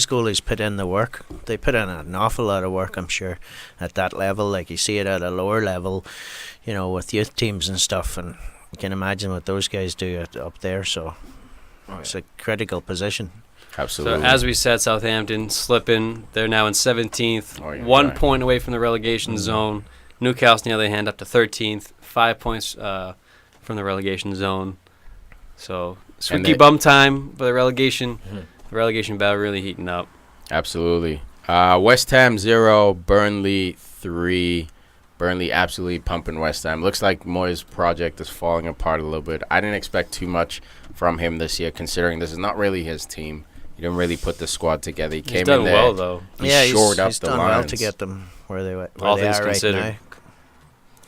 goalies put in the work. They put in an awful lot of work, I'm sure, at that level. Like you see it at a lower level, with youth teams and stuff, and you can imagine what those guys do up there. So it's a critical position. Absolutely. So as we said, Southampton slipping. They're now in 17th, Oh, yeah, 1 right. point away from the relegation zone. Newcastle, on the other hand, up to 13th, 5 points from the relegation zone. So squeaky bum time for the relegation. The relegation battle really heating up. Absolutely. West Ham 0, Burnley 3. Burnley absolutely pumping West Ham. Looks like Moyes' project is falling apart a little bit. I didn't expect too much from him this year, considering this is not really his team. He didn't really put the squad together. He came He's done in there. well, though. He Yeah, shored up he's the done well lines. to get them where they All are things right considered. now.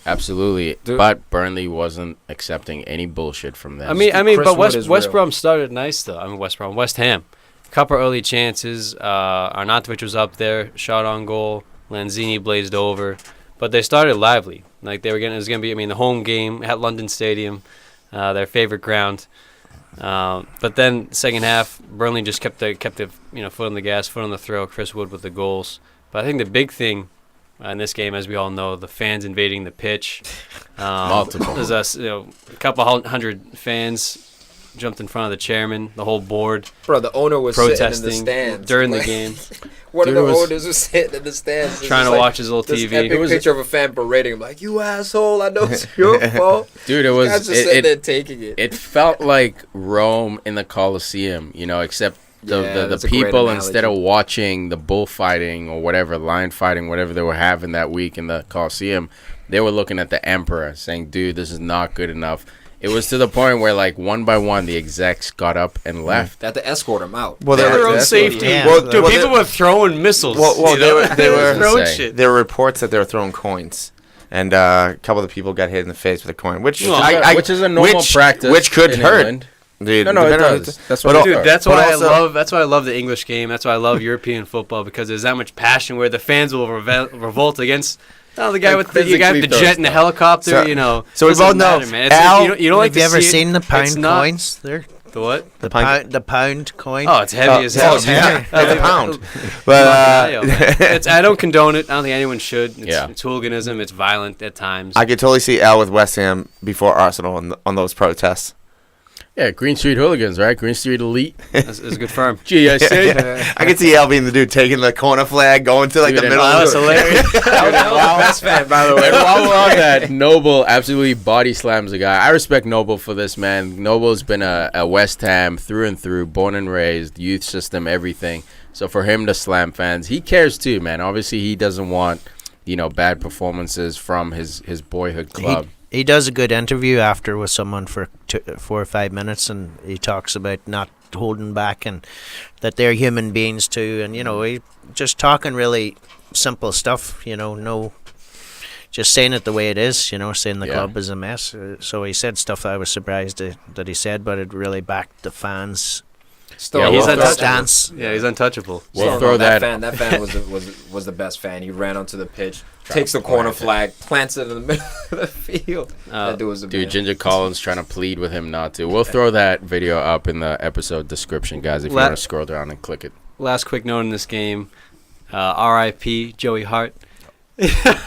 Absolutely. Dude. But Burnley wasn't accepting any bullshit from them. I mean, Chris but Wood is West real. Brom started nice, though. West Ham. Couple early chances. Arnautovic was up there, shot on goal. Lanzini blazed over. But they started lively. Like it was gonna be. The home game at London Stadium, their favorite ground. But then second half, Burnley just kept the foot on the gas, foot on the throat. Chris Wood with the goals. But I think the big thing in this game, as we all know, the fans invading the pitch. Multiple. There's a couple hundred fans jumped in front of the chairman, the whole board, bro, the owner was sitting in the protesting stands during the Like, game, One Dude, of it the was- owners was sitting in the stands, It's trying just to like watch his little this TV. epic It was- picture of a fan berating him, like, "You asshole! I know it's your fault." Dude, it Guys was just sitting there it, taking it. it felt like Rome in the Colosseum, except Yeah, the that's a great people, analogy. instead of watching the bullfighting or whatever, lion fighting, whatever they were having that week in the Colosseum, they were looking at the emperor saying, dude, this is not good enough. It was to the point where, like, one by one, the execs got up and left. They had to escort him out. Well, For they their were- own that's safety. Yeah. Well, Dude, well, people were throwing missiles. Well, they were- they were- throwing Say. shit. There were reports that they were throwing coins, and a couple of the people got hit in the face with a coin, which Which is a normal practice which could in hurt. England. Dude, No, it depending on- does. That's but what al- it Dude, does. that's But why also- I love the English game. That's why I love European football, because there's that much passion where the fans will revolt against the guy Like with the physically jet and the throw helicopter. So- so we doesn't both know, matter, man. Al, You don't like Have you to ever see it. seen the It's pound not- coins? There, The what? the pound- pound coin. Oh, it's heavy as hell. it's heavy. It's a pound. But I don't condone it. I don't think anyone should. Yeah. It's hooliganism. It's violent at times. I could totally see Al with West Ham before Arsenal on those protests. Yeah, Green Street Hooligans, right? Green Street Elite. That's a good firm. GSA. I can see Al being the dude taking the corner flag, going to like Dude, the middle. That was hilarious. That was the best fan, by the way. And while we're on that, Noble absolutely body slams a guy. I respect Noble for this, man. Noble's been a West Ham through and through, born and raised, youth system, everything. So for him to slam fans, he cares too, man. Obviously, he doesn't want, bad performances from his boyhood club. He does a good interview after with someone for 4 or 5 minutes, and he talks about not holding back and that they're human beings too, and he just talking really simple stuff, no, just saying it the way it is, saying the club is a mess. So he said stuff that I was surprised that he said, but it really backed the fans. Still, he's well, untouchable. Yeah, he's untouchable. We'll throw that that. fan. That fan was the best fan. He ran onto the pitch, takes the corner flag, plants it in the middle of the field. That dude was a man. Ginger Collins trying to plead with him not to. We'll throw that video up in the episode description, guys, if you want to scroll down and click it. Last quick note in this game, R.I.P. Joey Hart.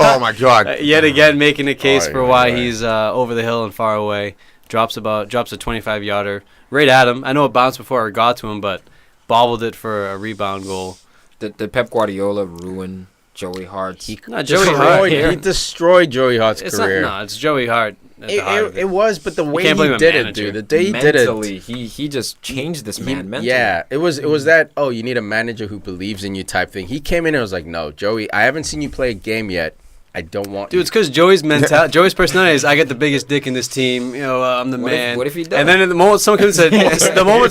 Oh my God! Yet again, making a case for why right. he's over the hill and far away. Drops a 25-yarder right at him. I know it bounced before it got to him, but bobbled it for a rebound goal. Did Pep Guardiola ruin Joey Hart's? Joey Hart. He destroyed Joey Hart's It's career. it's Joey Hart. At the heart of It was, but the way can't he blame a did it, manager. dude. The day he did it. mentally, he just changed this man mentally. Yeah, it was that, you need a manager who believes in you type thing. He came in and was like, no, Joey, I haven't seen you play a game yet. I don't want Dude, it's because Joey's personality is, I get the biggest dick in this team. I'm the man. What if he does? And then at the moment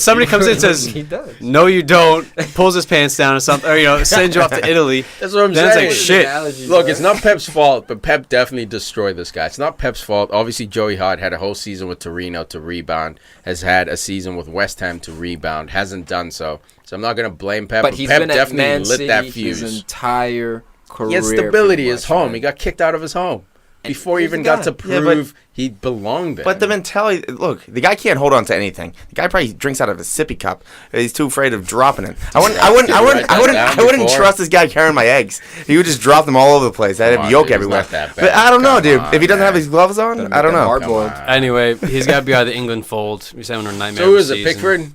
somebody comes in and says, he does. no, you don't, pulls his pants down or something, or sends you off to Italy. That's what I'm Then saying. it's like, shit. Look, it's not Pep's fault, but Pep definitely destroyed this guy. It's not Pep's fault. Obviously, Joey Hart had a whole season with Torino to rebound, has had a season with West Ham to rebound, hasn't done so. So I'm not going to blame Pep, But he's Pep been at definitely Man lit City that fuse. his entire career. He had stability pretty at his much, home. right? He got kicked out of his home before he he's even the got guy. to Yeah, prove he belonged there. But the mentality, look, the guy can't hold on to anything. The guy probably drinks out of a sippy cup. He's too afraid of dropping it. I wouldn't trust this guy carrying my eggs. He would just drop them all over the place. I'd have yolk everywhere. But I don't know, dude. If he doesn't have his gloves on, I don't know. Hard-boiled. Anyway, he's got to be out of the England fold. He's having a nightmare. So who of a is it, season. Pickford?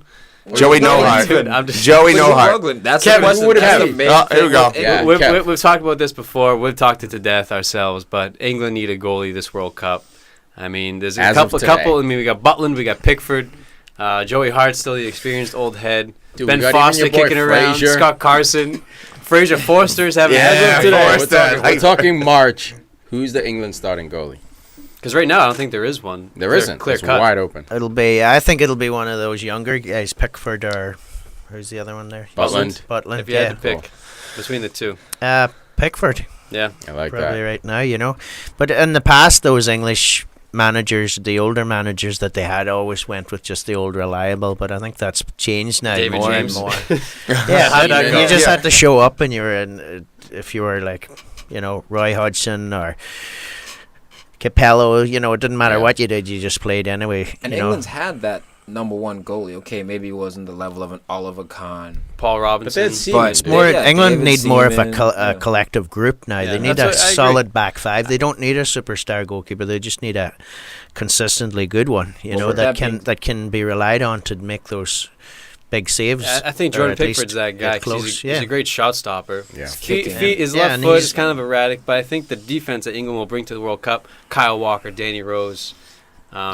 Joey Dude, Nohart. I'm just- Joey But you're Nohart. struggling. That's Kevin, the question. who would it That's be? the main Oh, here we thing go. with Yeah. England. We've talked about this before. We've talked it to death ourselves, but England need a goalie this World Cup. I mean, there's a As of today. couple. I mean, we got Butland, we got Pickford, Joey Hart, still the experienced old head. Dude, Ben we got even Foster your boy kicking around. Frazier. Scott Carson, Fraser Forster's having Yeah, as of today. Forster. We're talking March. Who's the England starting goalie? Because right now, I don't think there is one. There isn't. Clear It's cut. wide open. I think it'll be one of those younger guys, Pickford or who's the other one there? Butland. Butland. If you had to pick between the two, Pickford. yeah. I like Probably that. right now, But in the past, those English managers, the older managers that they had, always went with just the old reliable. But I think that's changed now David more James. and more. How'd that go? you just had to show up, and you were in. If you were like, Roy Hodgson or Capello, it didn't matter what you did, you just played anyway. And England's had that number one goalie. Okay, maybe it wasn't the level of an Oliver Kahn. Paul Robinson. But that's But more. Yeah, England David need more of Seaman, a yeah. collective group now. Yeah, They need that's a what I agree. solid back five. They don't need a superstar goalkeeper. They just need a consistently good one. Well, That that can be relied on to make those big saves. I think or Jordan at least Pickford's that guy. get 'cause close. he's a great shot stopper. Yeah. Kicking. His Yeah, left and foot he's- is kind of erratic, but I think the defense that England will bring to the World Cup, Kyle Walker, Danny Rose,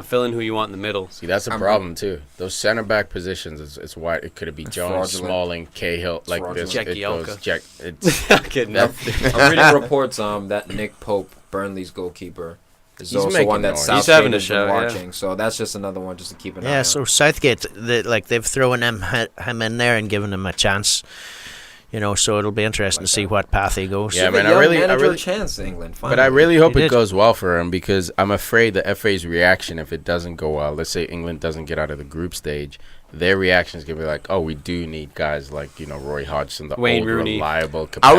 fill in who you want in the middle. See, that's a problem too. Those center back positions, it's wide. It could be Jones, fraudulent. Smalling, Cahill, like this. fraudulent. It goes. Jagielka. It's I'm kidding. that, I'm reading reports that Nick Pope, Burnley's goalkeeper, is He's also making one that noise. Southgate He's having a has been show, yeah. watching. So that's just another one just to keep an eye Yeah, on. so Southgate, they've thrown him in there and given him a chance. So it'll be interesting to see what path he goes. Yeah, Give man, a I young really- manager a chance, England. but I really hope He it did. goes well for him because I'm afraid the FA's reaction if it doesn't go well. Let's say England doesn't get out of the group stage. Their reaction is gonna be like, "Oh, we do need guys like Roy Hodgson, the Wayne old Rooney. reliable." I Capello.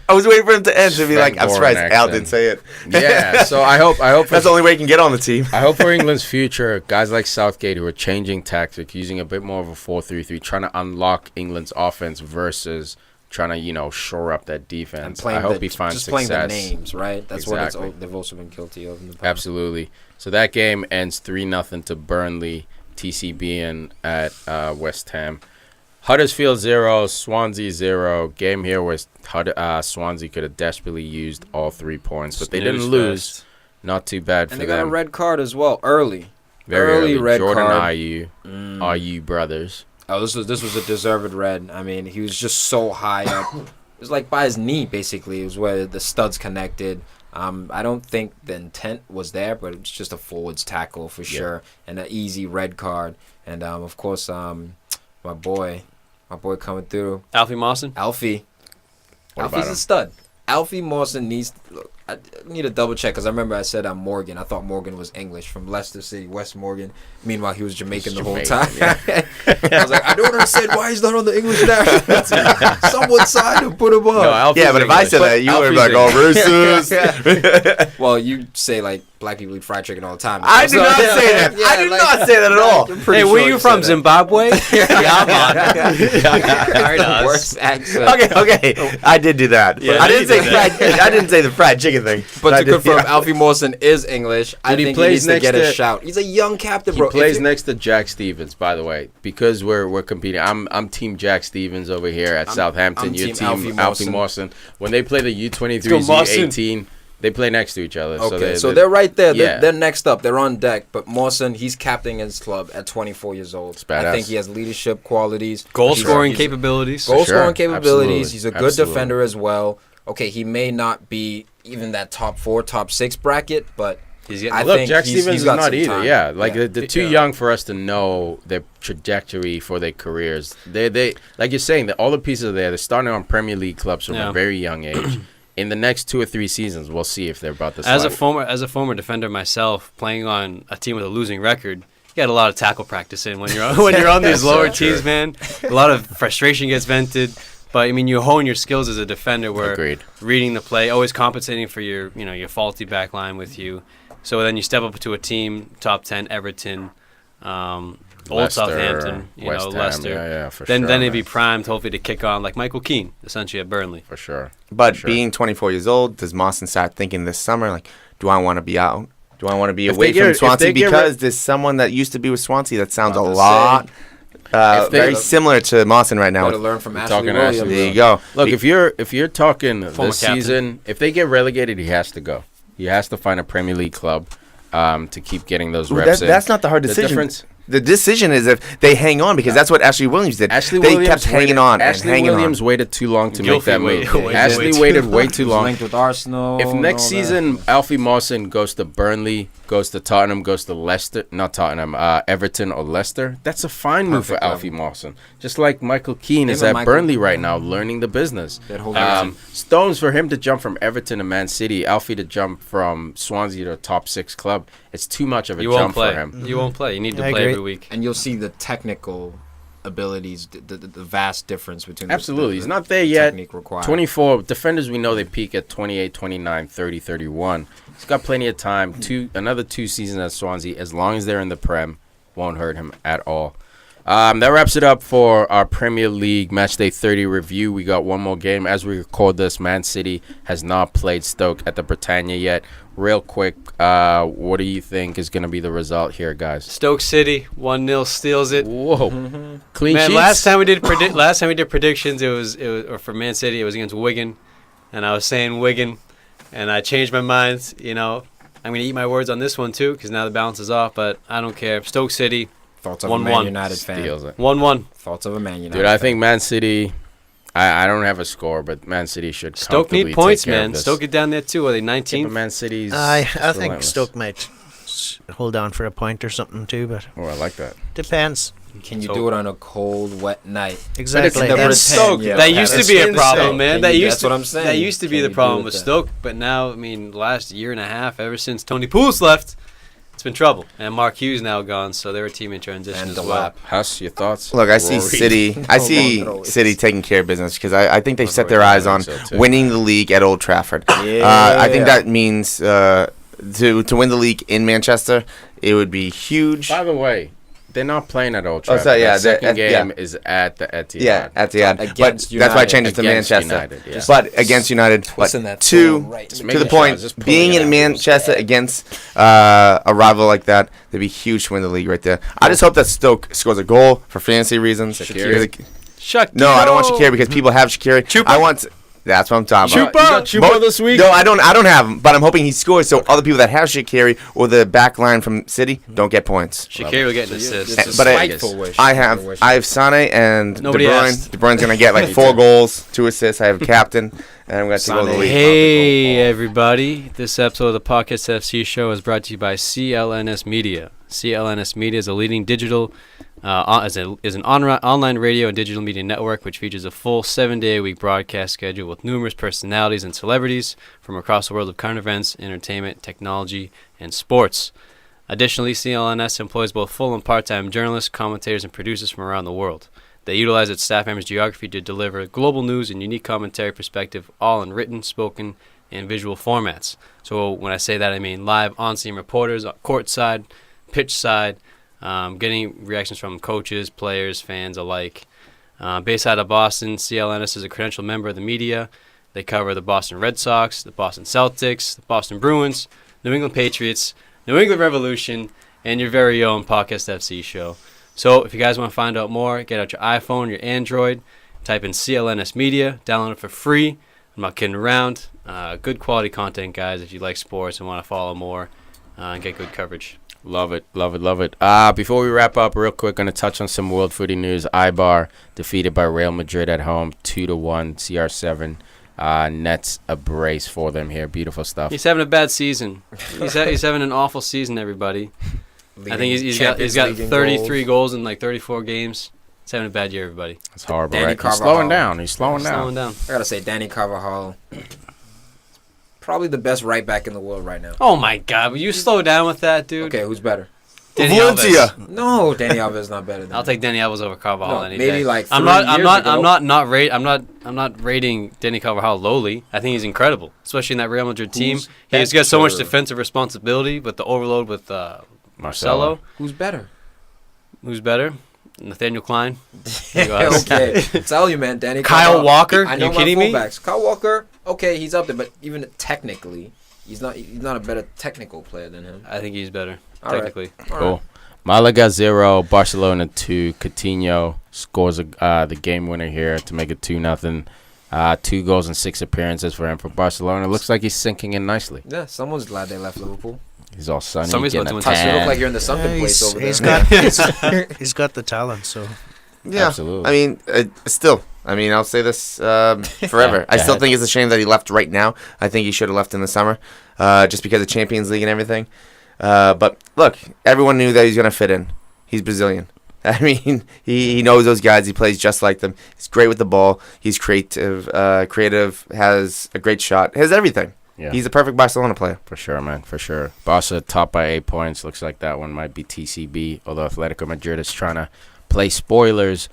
was waiting for him to end to be like, I'm Sven surprised Goran Al accent. didn't say it. Yeah, so I hope That's the only way he can get on the team. I hope for England's future, guys like Southgate who are changing tactics, using a bit more of a 4-3-3, trying to unlock England's offense versus trying to, shore up that And defense. playing I hope he finds just success. playing the names, right? That's Exactly. what they've also been guilty of in the past. Absolutely. So that game ends 3-0 to Burnley. TC being at West Ham. Huddersfield 0, Swansea 0. Game here where Swansea could have desperately used all 3 points, but they didn't lose. Not too bad for them. And they got a red card as well, early. Very early. Red Jordan card. Ayew brothers. Oh, this was a deserved red. I mean, he was just so high up. It was like by his knee, basically. It was where the studs connected. I don't think the intent was there, but it was just a forwards tackle for sure, and an easy red card. And of course, my boy coming through, Alfie Mawson. Alfie's about a him? stud. Alfie Mawson needs. Look, I need to double check because I remember I said Morgan. I thought Morgan was English from Leicester City, West Morgan. Meanwhile, he was Jamaican the whole time. Yeah. I was like, I don't understand why he's not on the English national team. Someone signed and put him on. Yeah, but if I said that, you would be like, "Oh, racist." Well, you say like black people eat fried chicken all the time. I do not say that. I do not say that at all. Hey, where you from? Zimbabwe? Yeah, man. The worst accent. Okay. I did do that. Yeah, I didn't you say did that. I didn't say the fried chicken thing. But to I did- confirm, Alfie Mawson is English. I he think he plays needs to get next a to- shout. He's a young captain, He bro. plays next to Jack Stevens, by the way, because we're competing. I'm Team Jack Stevens over here at Southampton. I'm You're team Team Alfie Alfie Mawson. When they play the U23s, Let's go, Mawson. U18, they play next to each other. Okay, so they're right there. Yeah. They're next up. They're on deck. But Mawson, he's captaining his club at 24 years old. badass. I think he has leadership qualities. Goal scoring He's- capabilities. Goal Sure, scoring capabilities. absolutely, He's a good absolutely. defender as well. Okay, he may not be even that top 4, top 6 bracket, but He's getting I Look, think Jack he's Stevens is got not some either. time. Yeah, like Yeah. they're too Yeah. young for us to know their trajectory for their careers. They like you're saying that all the pieces are there. They're starting on Premier League clubs from Yeah. a very young age. In the next 2 or 3 seasons, we'll see if they're about to. As a slide. former defender myself, playing on a team with a losing record, you got a lot of tackle practice in when you're on these lower teams, man. A lot of frustration gets vented, but I mean you hone your skills as a defender. Where Agreed. reading the play, always compensating for your faulty back line with you. So then you step up to a team top 10, Everton, Old Leicester, Southampton, West Ham, Leicester. yeah, for then sure, then they'd man. be primed hopefully to kick on like Michael Keane, essentially at Burnley. For sure. But Sure. being 24 years old, does Mawson start thinking this summer, like, do I want to be out? Do I want to be If away they from get- if Swansea? they get Because there's someone that used to be with Swansea that sounds a About to lot If they- very similar to Mawson right now. Better learn from Ashley talking Williams. Ashley. There you go. Look, if you're talking Former this captain. season, if they get relegated, he has to go. He has to find a Premier League club to keep getting those reps in. That's not the hard The decision. difference- The decision is if they hang on, because that's what Ashley Williams did. Ashley they Williams kept hanging waited- on Ashley and hanging Williams on. waited too long to make Gilfie that move. waited Ashley way waited way too long. Linked with Arsenal. If and next all that. season Alfie Mawson goes to Burnley, goes to Tottenham, goes to Leicester, not Tottenham, Everton or Leicester, that's a fine move for Perfect Alfie Mawson. Just like Michael Keane is Him at and Michael- Burnley right now, learning the business. That whole Stones for him to jump from Everton to Man City, Alfie to jump from Swansea to a top 6 club. It's too much of a You won't jump play. for him. You won't play. You need to I play agree. every week. and you'll see the technical abilities, the vast difference between Absolutely. He's not there yet. technique required. 24 defenders, we know they peak at 28, 29, 30, 31. He's got plenty of time. Another 2 seasons at Swansea, as long as they're in the Prem, won't hurt him at all. That wraps it up for our Premier League Matchday 30 review. We got one more game. As we record this, Man City has not played Stoke at the Britannia yet. Real quick, what do you think is going to be the result here, guys? Stoke City 1-0 steals it. Whoa. Clean Man, sheets? last time we did predictions, it was or for Man City, it was against Wigan, and I was saying Wigan, and I changed my mind. I'm gonna eat my words on this one too, because now the balance is off. But I don't care. Stoke City Thoughts of a 1-1. Man United fan. Steals it. 1-1. Thoughts of a Man United Dude, I fan. think Man City, I don't have a score, but Man City should Stoke comfortably need points, take care of man. this. Stoke get down there too. Are they Yeah, but 19th? Man City's I just think relentless. Stoke might hold on for a point or something too, but Oh, I like that. depends. Can you So- do it on a cold, wet night? Exactly. never And a Stoke- Yeah, That used to that's be a insane. problem, man. Can That you- used that's to, what I'm saying. That used to be Can the you problem do with that? Stoke, but now, I mean, last year and a half, ever since Tony Pulis left, it's been trouble. And Mark Hughes now gone, so they're a team in transition And as the well. lap. Huss, your thoughts? Look, I see Rory. City. I No see longer always. City taking care of business because I think they've set Rory, their eyes I on think so, too. winning the league at Old Trafford. Yeah. I think that means to win the league in Manchester, it would be huge. By the way, They're not playing at Old Trafford. so, yeah, The second yeah. game is at the Etihad. Yeah, at the end. But Against that's why I United. changed it to Against Manchester. United, yeah. But against United, Twisting but that two soul right. Just to making the sure, point, just pulling being it in out. Manchester against a rival like that, they'd be huge to win the league right there. I just hope that Stoke scores a goal for fantasy reasons. Shaqiri. No, I don't want Shaqiri because people have Shaqiri. I want. That's what I'm talking about. You got Chupa this week? No, I don't have him, but I'm hoping he scores so other people that have Shaqiri or the back line from City don't get points. Shaqiri will get an assist. It's a But spiteful wish. I have Sane and Nobody De Bruyne. asked. De Bruyne's gonna get like 4 goals, 2 assists. I have captain, and I'm gonna take over the Sane. league. Hey everybody, this episode of the Podcast FC show is brought to you by CLNS Media. CLNS Media is a leading digital is an online radio and digital media network which features a full 7-day-a-week broadcast schedule with numerous personalities and celebrities from across the world of current events, entertainment, technology, and sports. Additionally, CLNS employs both full and part-time journalists, commentators, and producers from around the world. They utilize its staff members' geography to deliver global news and unique commentary perspective, all in written, spoken, and visual formats. So when I say that, I mean live on-scene reporters, courtside, pitch side, getting reactions from coaches, players, fans alike. Based out of Boston, CLNS is a credentialed member of the media. They cover the Boston Red Sox, the Boston Celtics, the Boston Bruins, New England Patriots, New England Revolution, and your very own Podcast FC show. So if you guys want to find out more, get out your iPhone, your Android, type in CLNS Media, download it for free. I'm not kidding around. Good quality content, guys, if you like sports and want to follow more and get good coverage. Love it, love it, love it. Before we wrap up, real quick, going to touch on some world footy news. Eibar defeated by Real Madrid at home, 2-1. CR7 nets a brace for them here. Beautiful stuff. He's having a bad season. He's having an awful season, everybody. I think he's got 33 goals in like 34 games. He's having a bad year, everybody. It's horrible, Danny right? He's Carvajal. slowing down. He's slowing down. Slowing down. I gotta say, Danny Carvajal, probably the best right back in the world right now. Oh my God! Will you slow down with that, dude? Okay, who's better? Danny Valencia. Alves. No, Danny Alves is not better than I'll him. take Danny Alves over Carvajal No, any maybe day. like I'm 3 not. years I'm ago. not rating Danny Carvajal lowly. I think he's incredible, especially in that Real Madrid team. Who's He's got so much better? defensive responsibility with the overload with Marcelo. Who's better? Who's better? Nathaniel Klein. You go ahead. Okay, tell you, man, Danny Kyle Carvajal. Walker? I know You kidding my me? fullbacks. Kyle Walker, okay, he's up there, but even technically, he's not a better technical player than him. I think he's better All right. technically. All Cool. right. Malaga 0, Barcelona 2. Coutinho scores the game winner here to make it 2-0. 2 goals and 6 appearances for him for Barcelona. Looks like he's sinking in nicely. Yeah, someone's glad they left Liverpool. He's all sunny, Somebody's getting about a to win Plus, you look tan. like you're in the something place over there. he's got he's got the talent. So Yeah, Absolutely. I mean, still. I mean, I'll say this forever. Yeah, I still ahead. think it's a shame that he left right now. I think he should have left in the summer, just because of Champions League and everything. But look, everyone knew that he's going to fit in. He's Brazilian. I mean, he knows those guys. He plays just like them. He's great with the ball. He's creative, has a great shot, has everything. Yeah. He's a perfect Barcelona player. For sure, man. For sure. Barca top by 8 points. Looks like that one might be TCB, although Atletico Madrid is trying to play spoilers.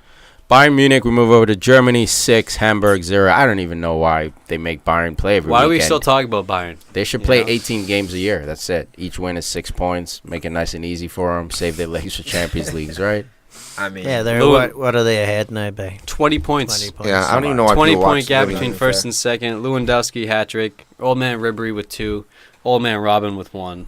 Bayern Munich, we move over to Germany, 6, Hamburg 0. I don't even know why they make Bayern play every Why are we weekend. still talking about Bayern? They should you play know? 18 games a year. That's it. Each win is 6 points. Make it nice and easy for them. Save their legs for Champions Leagues, right? I mean, yeah, they're Lewin- what are they ahead now by? 20 points. 20 points. Yeah, I don't even know why 20 people point watch gap Liverpool. between first and second. Lewandowski hat trick. Old man Ribery with 2. Old man Robin with 1.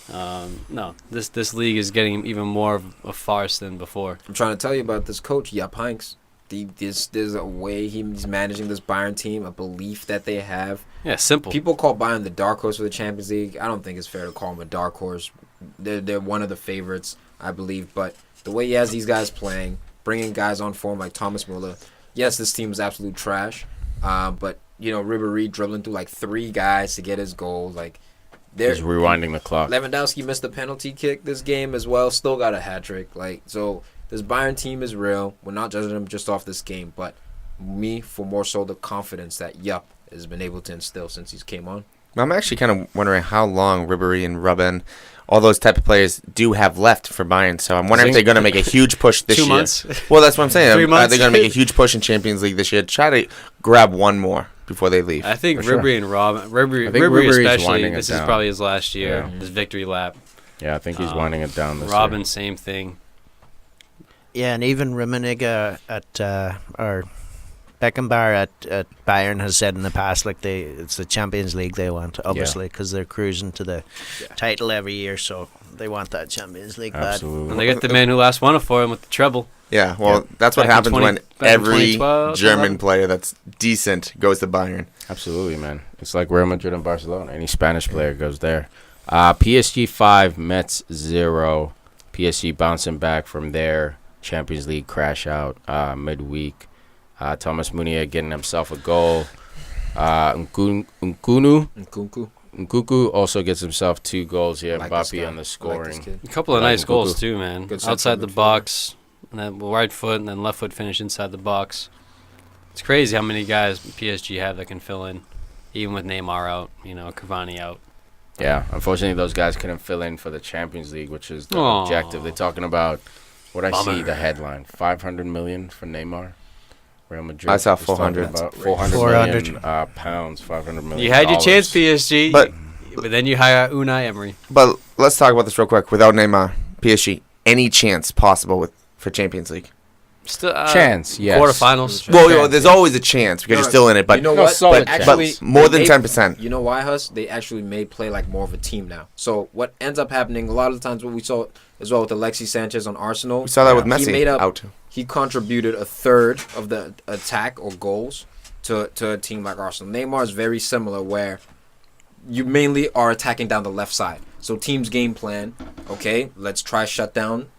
No, this league is getting even more of a farce than before. I'm trying to tell you about this coach, Jupp Heynckes. There's a way he's managing this Bayern team, a belief that they have. Yeah, simple. People call Bayern the dark horse for the Champions League. I don't think it's fair to call them a dark horse. They're one of the favorites, I believe. But the way he has these guys playing, bringing guys on form like Thomas Müller, yes, this team is absolute trash. But Ribery dribbling through like 3 guys to get his goal. Like He's rewinding the clock. Lewandowski missed a penalty kick this game as well. Still got a hat trick. So this Bayern team is real. We're not judging them just off this game, but for more so the confidence that Jupp has been able to instill since he's came on. I'm actually kind of wondering how long Ribery and Robben, all those type of players, do have left for Bayern. So I'm wondering if they're going to make a huge push this 2 year. months. Well, that's what I'm saying. 3 Are months. they going to make a huge push in Champions League this year? Try to grab one more before they leave. I think For sure. Ribery and Robin, I think Ribery Ribery's especially, winding it this is down. probably his last year, Yeah. his victory lap. Yeah, I think he's winding it down this Robin, year. same thing. Yeah, and even Rummenigge or Beckenbauer at Bayern has said in the past, like it's the Champions League they want, obviously, because they're cruising to the title every year, so they want that Champions League Absolutely. bad. And they got the man who last won it for him with the treble. Yeah, well, that's what Back in happens when back in every 2012, German player that's decent goes to Bayern. Absolutely, man. It's like Real Madrid and Barcelona. Any Spanish player goes there. PSG 5, Mets 0. PSG bouncing back from their Champions League crash out midweek. Thomas Meunier getting himself a goal. Nkunku also gets himself 2 goals here. Mbappe on the scoring. A couple of nice Nkunku. goals too, man. Good Outside the midfielder. box, and then right foot, and then left foot finish inside the box. It's crazy how many guys PSG have that can fill in, even with Neymar out, Cavani out. Yeah, unfortunately, those guys couldn't fill in for the Champions League, which is the Aw. objective. They're talking about what I see Bummer. the headline: 500 million for Neymar. Real Madrid. I saw is talking 400. about 400 million pounds, 500 million. You had your chance, PSG, But- but then you hire Unai Emery. But let's talk about this real quick. Without Neymar, PSG, any chance possible for Champions League? Still, Chance, yes. Quarterfinals. Well, there's always a chance because you're still in it, but you know No, what? solid But chance. actually, more than they- 10%. You know why, Huss? They actually may play like more of a team now. So what ends up happening a lot of the times, what we saw as well with Alexis Sanchez on Arsenal, We saw that with he Messi made up- out. he contributed a third of the attack or goals to a team like Arsenal. Neymar is very similar, where you mainly are attacking down the left side. So team's game plan, okay, let's try shut down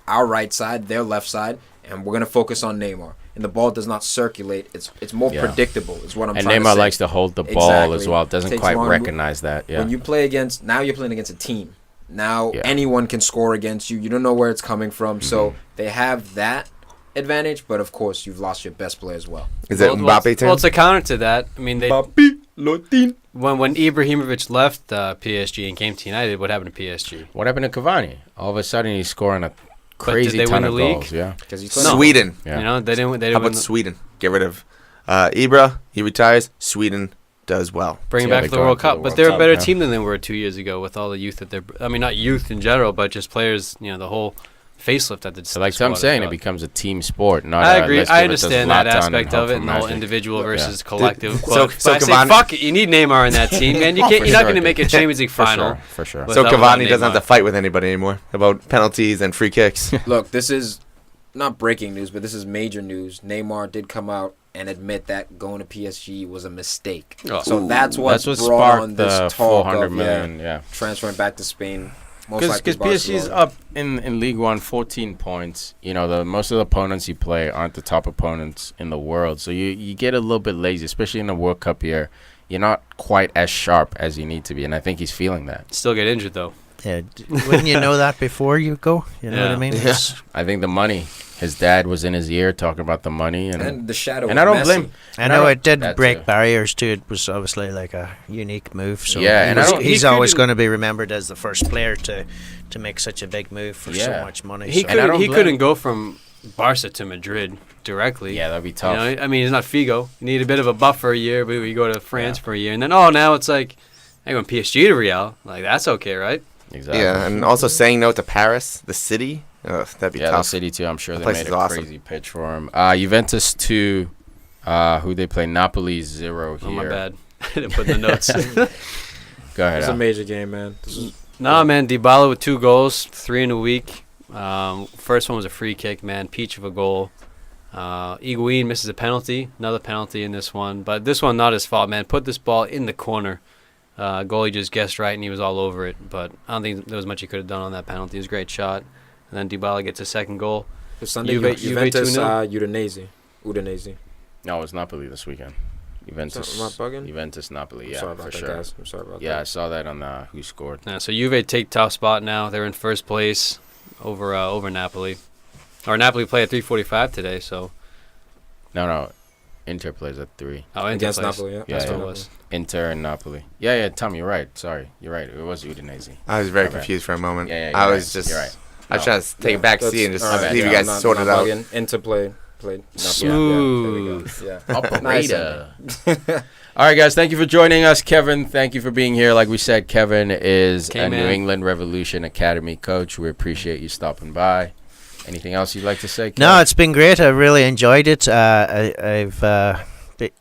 our right side, their left side, and we're gonna focus on Neymar. And the ball does not circulate. It's more predictable. Is what I'm And trying to Neymar say. likes to hold the ball Exactly. as well. Doesn't Takes quite long recognize that. Yeah. When you play against, now you're playing against a team. Now Yeah. anyone can score against you. You don't know where it's coming from. Mm-hmm. So they have that advantage, but of course you've lost your best player as well. Is it Mbappe Well, it's a counter to that. I mean, when Ibrahimovic left PSG and came to United, what happened to PSG? What happened to Cavani? All of a sudden, he's scoring a crazy they ton win of the league? goals. Yeah. Because he's No. Sweden. Yeah. You know, they didn't. They How didn't about Sweden? Get rid of Ibra. He retires. Sweden does well. bring Yeah, back they to the go World into the Cup. But World they're a Cup, better yeah. team than they were 2 years ago with all the youth that they're. I mean, not youth in general, but just players. The whole facelift that the So like I'm squad saying, has it got. becomes a team sport. Not I a, agree. let's I give it to understand that Zlatan and aspect hope of it, for and the whole magic. individual versus Yeah. collective. So- But so I say, Cavani- fuck it, you need Neymar in that team, man. You can't. You're not going to make a Champions League final. For sure. But So without Cavani doesn't have Neymar. to fight with anybody anymore about penalties and free kicks. Look, this is not breaking news, but this is major news. Neymar did come out and admit that going to PSG was a mistake. Oh. So that's what That's what brought on sparked this the talk 400 of million. Yeah. transferring back to Spain. Most likely Because PSG is Barcelona. up in League One, 14 points. Most of the opponents you play aren't the top opponents in the world, so you get a little bit lazy, especially in the World Cup year. You're not quite as sharp as you need to be, and I think he's feeling that. Still get injured though. Yeah, wouldn't you know that before you go? You know what I Yeah. mean? Yeah. It's- I think the money. His dad was in his ear talking about the money, And the shadow. and of I don't Messi. blame. I And know don't- it did that break too. barriers too. It was obviously like a unique move. So Yeah, he and I was- don't- he's he always couldn't- going to be remembered as the first player to make such a big move for so Yeah. much money. He so. And I don't blame- couldn't go from Barca to Madrid directly. Yeah, that'd be tough. I mean, he's not Figo. You need a bit of a buffer a year, but you go to France for a year, and then now it's like, I going PSG to Real. Like that's okay, right? Exactly. Yeah, and also saying no to Paris, the city. Ugh, that'd be Yeah, the tough. City too. I'm sure That they place made is a awesome. crazy pitch for him. Juventus 2, who they play Napoli 0 here. Oh my bad. I didn't put the notes. Go ahead. It's a Al. major game, man. This is Nah, man. Dybala with 2 goals, 3 in a week. First one was a free kick, man. Peach of a goal. Higuain misses a penalty. Another penalty in this one. But this one, not his fault, man. Put this ball in the corner. Goalie just guessed right, and he was all over it. But I don't think there was much he could have done on that penalty. It was a great shot. And then Dybala gets a second goal. Sunday. Juventus, Juventus, Udinese. No, it's Napoli this weekend. Juventus. Am I bugging? Juventus Napoli. I'm Yeah, sorry about for that, sure. guys. I'm sorry about Yeah, I that. saw that on who scored. Yeah, so Juve take top spot now. They're in first place over Napoli. Or Napoli play at 3:45 today, so No. Inter plays at 3. Inter Against plays. Napoli, yeah. Yeah, That's yeah. what it was. Inter and Napoli. Yeah, Tom, you're right. Sorry, you're right. It was Udinese. I was very Okay. confused for a moment. Yeah, I you're was right. just. You're right. I was trying to take a back seat and just All right, leave you yeah, guys I'm sort it not out. bugging. Inter played. Smooth. Yeah, there we go. Yeah. Operator. All right, guys. Thank you for joining us, Kevin. Thank you for being here. Like we said, Kevin is a K-Man. New England Revolution Academy coach. We appreciate you stopping by. Anything else you'd like to say, Kev? No, it's been great. I really enjoyed it. I've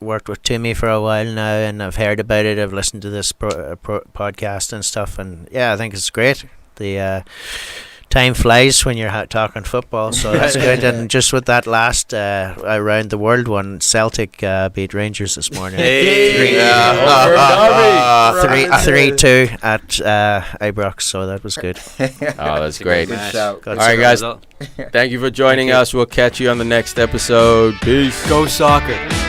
worked with Timmy for a while now, and I've heard about it. I've listened to this podcast and stuff, and yeah, I think it's great. The time flies when you're talking football, so that's good. And just with that last around the world one, Celtic beat Rangers this morning. 3-2 at Ibrox, so that was good. Oh, that's great. Good shout. All right, guys. Thank you for joining us. We'll catch you on the next episode. Peace. Go Soccer.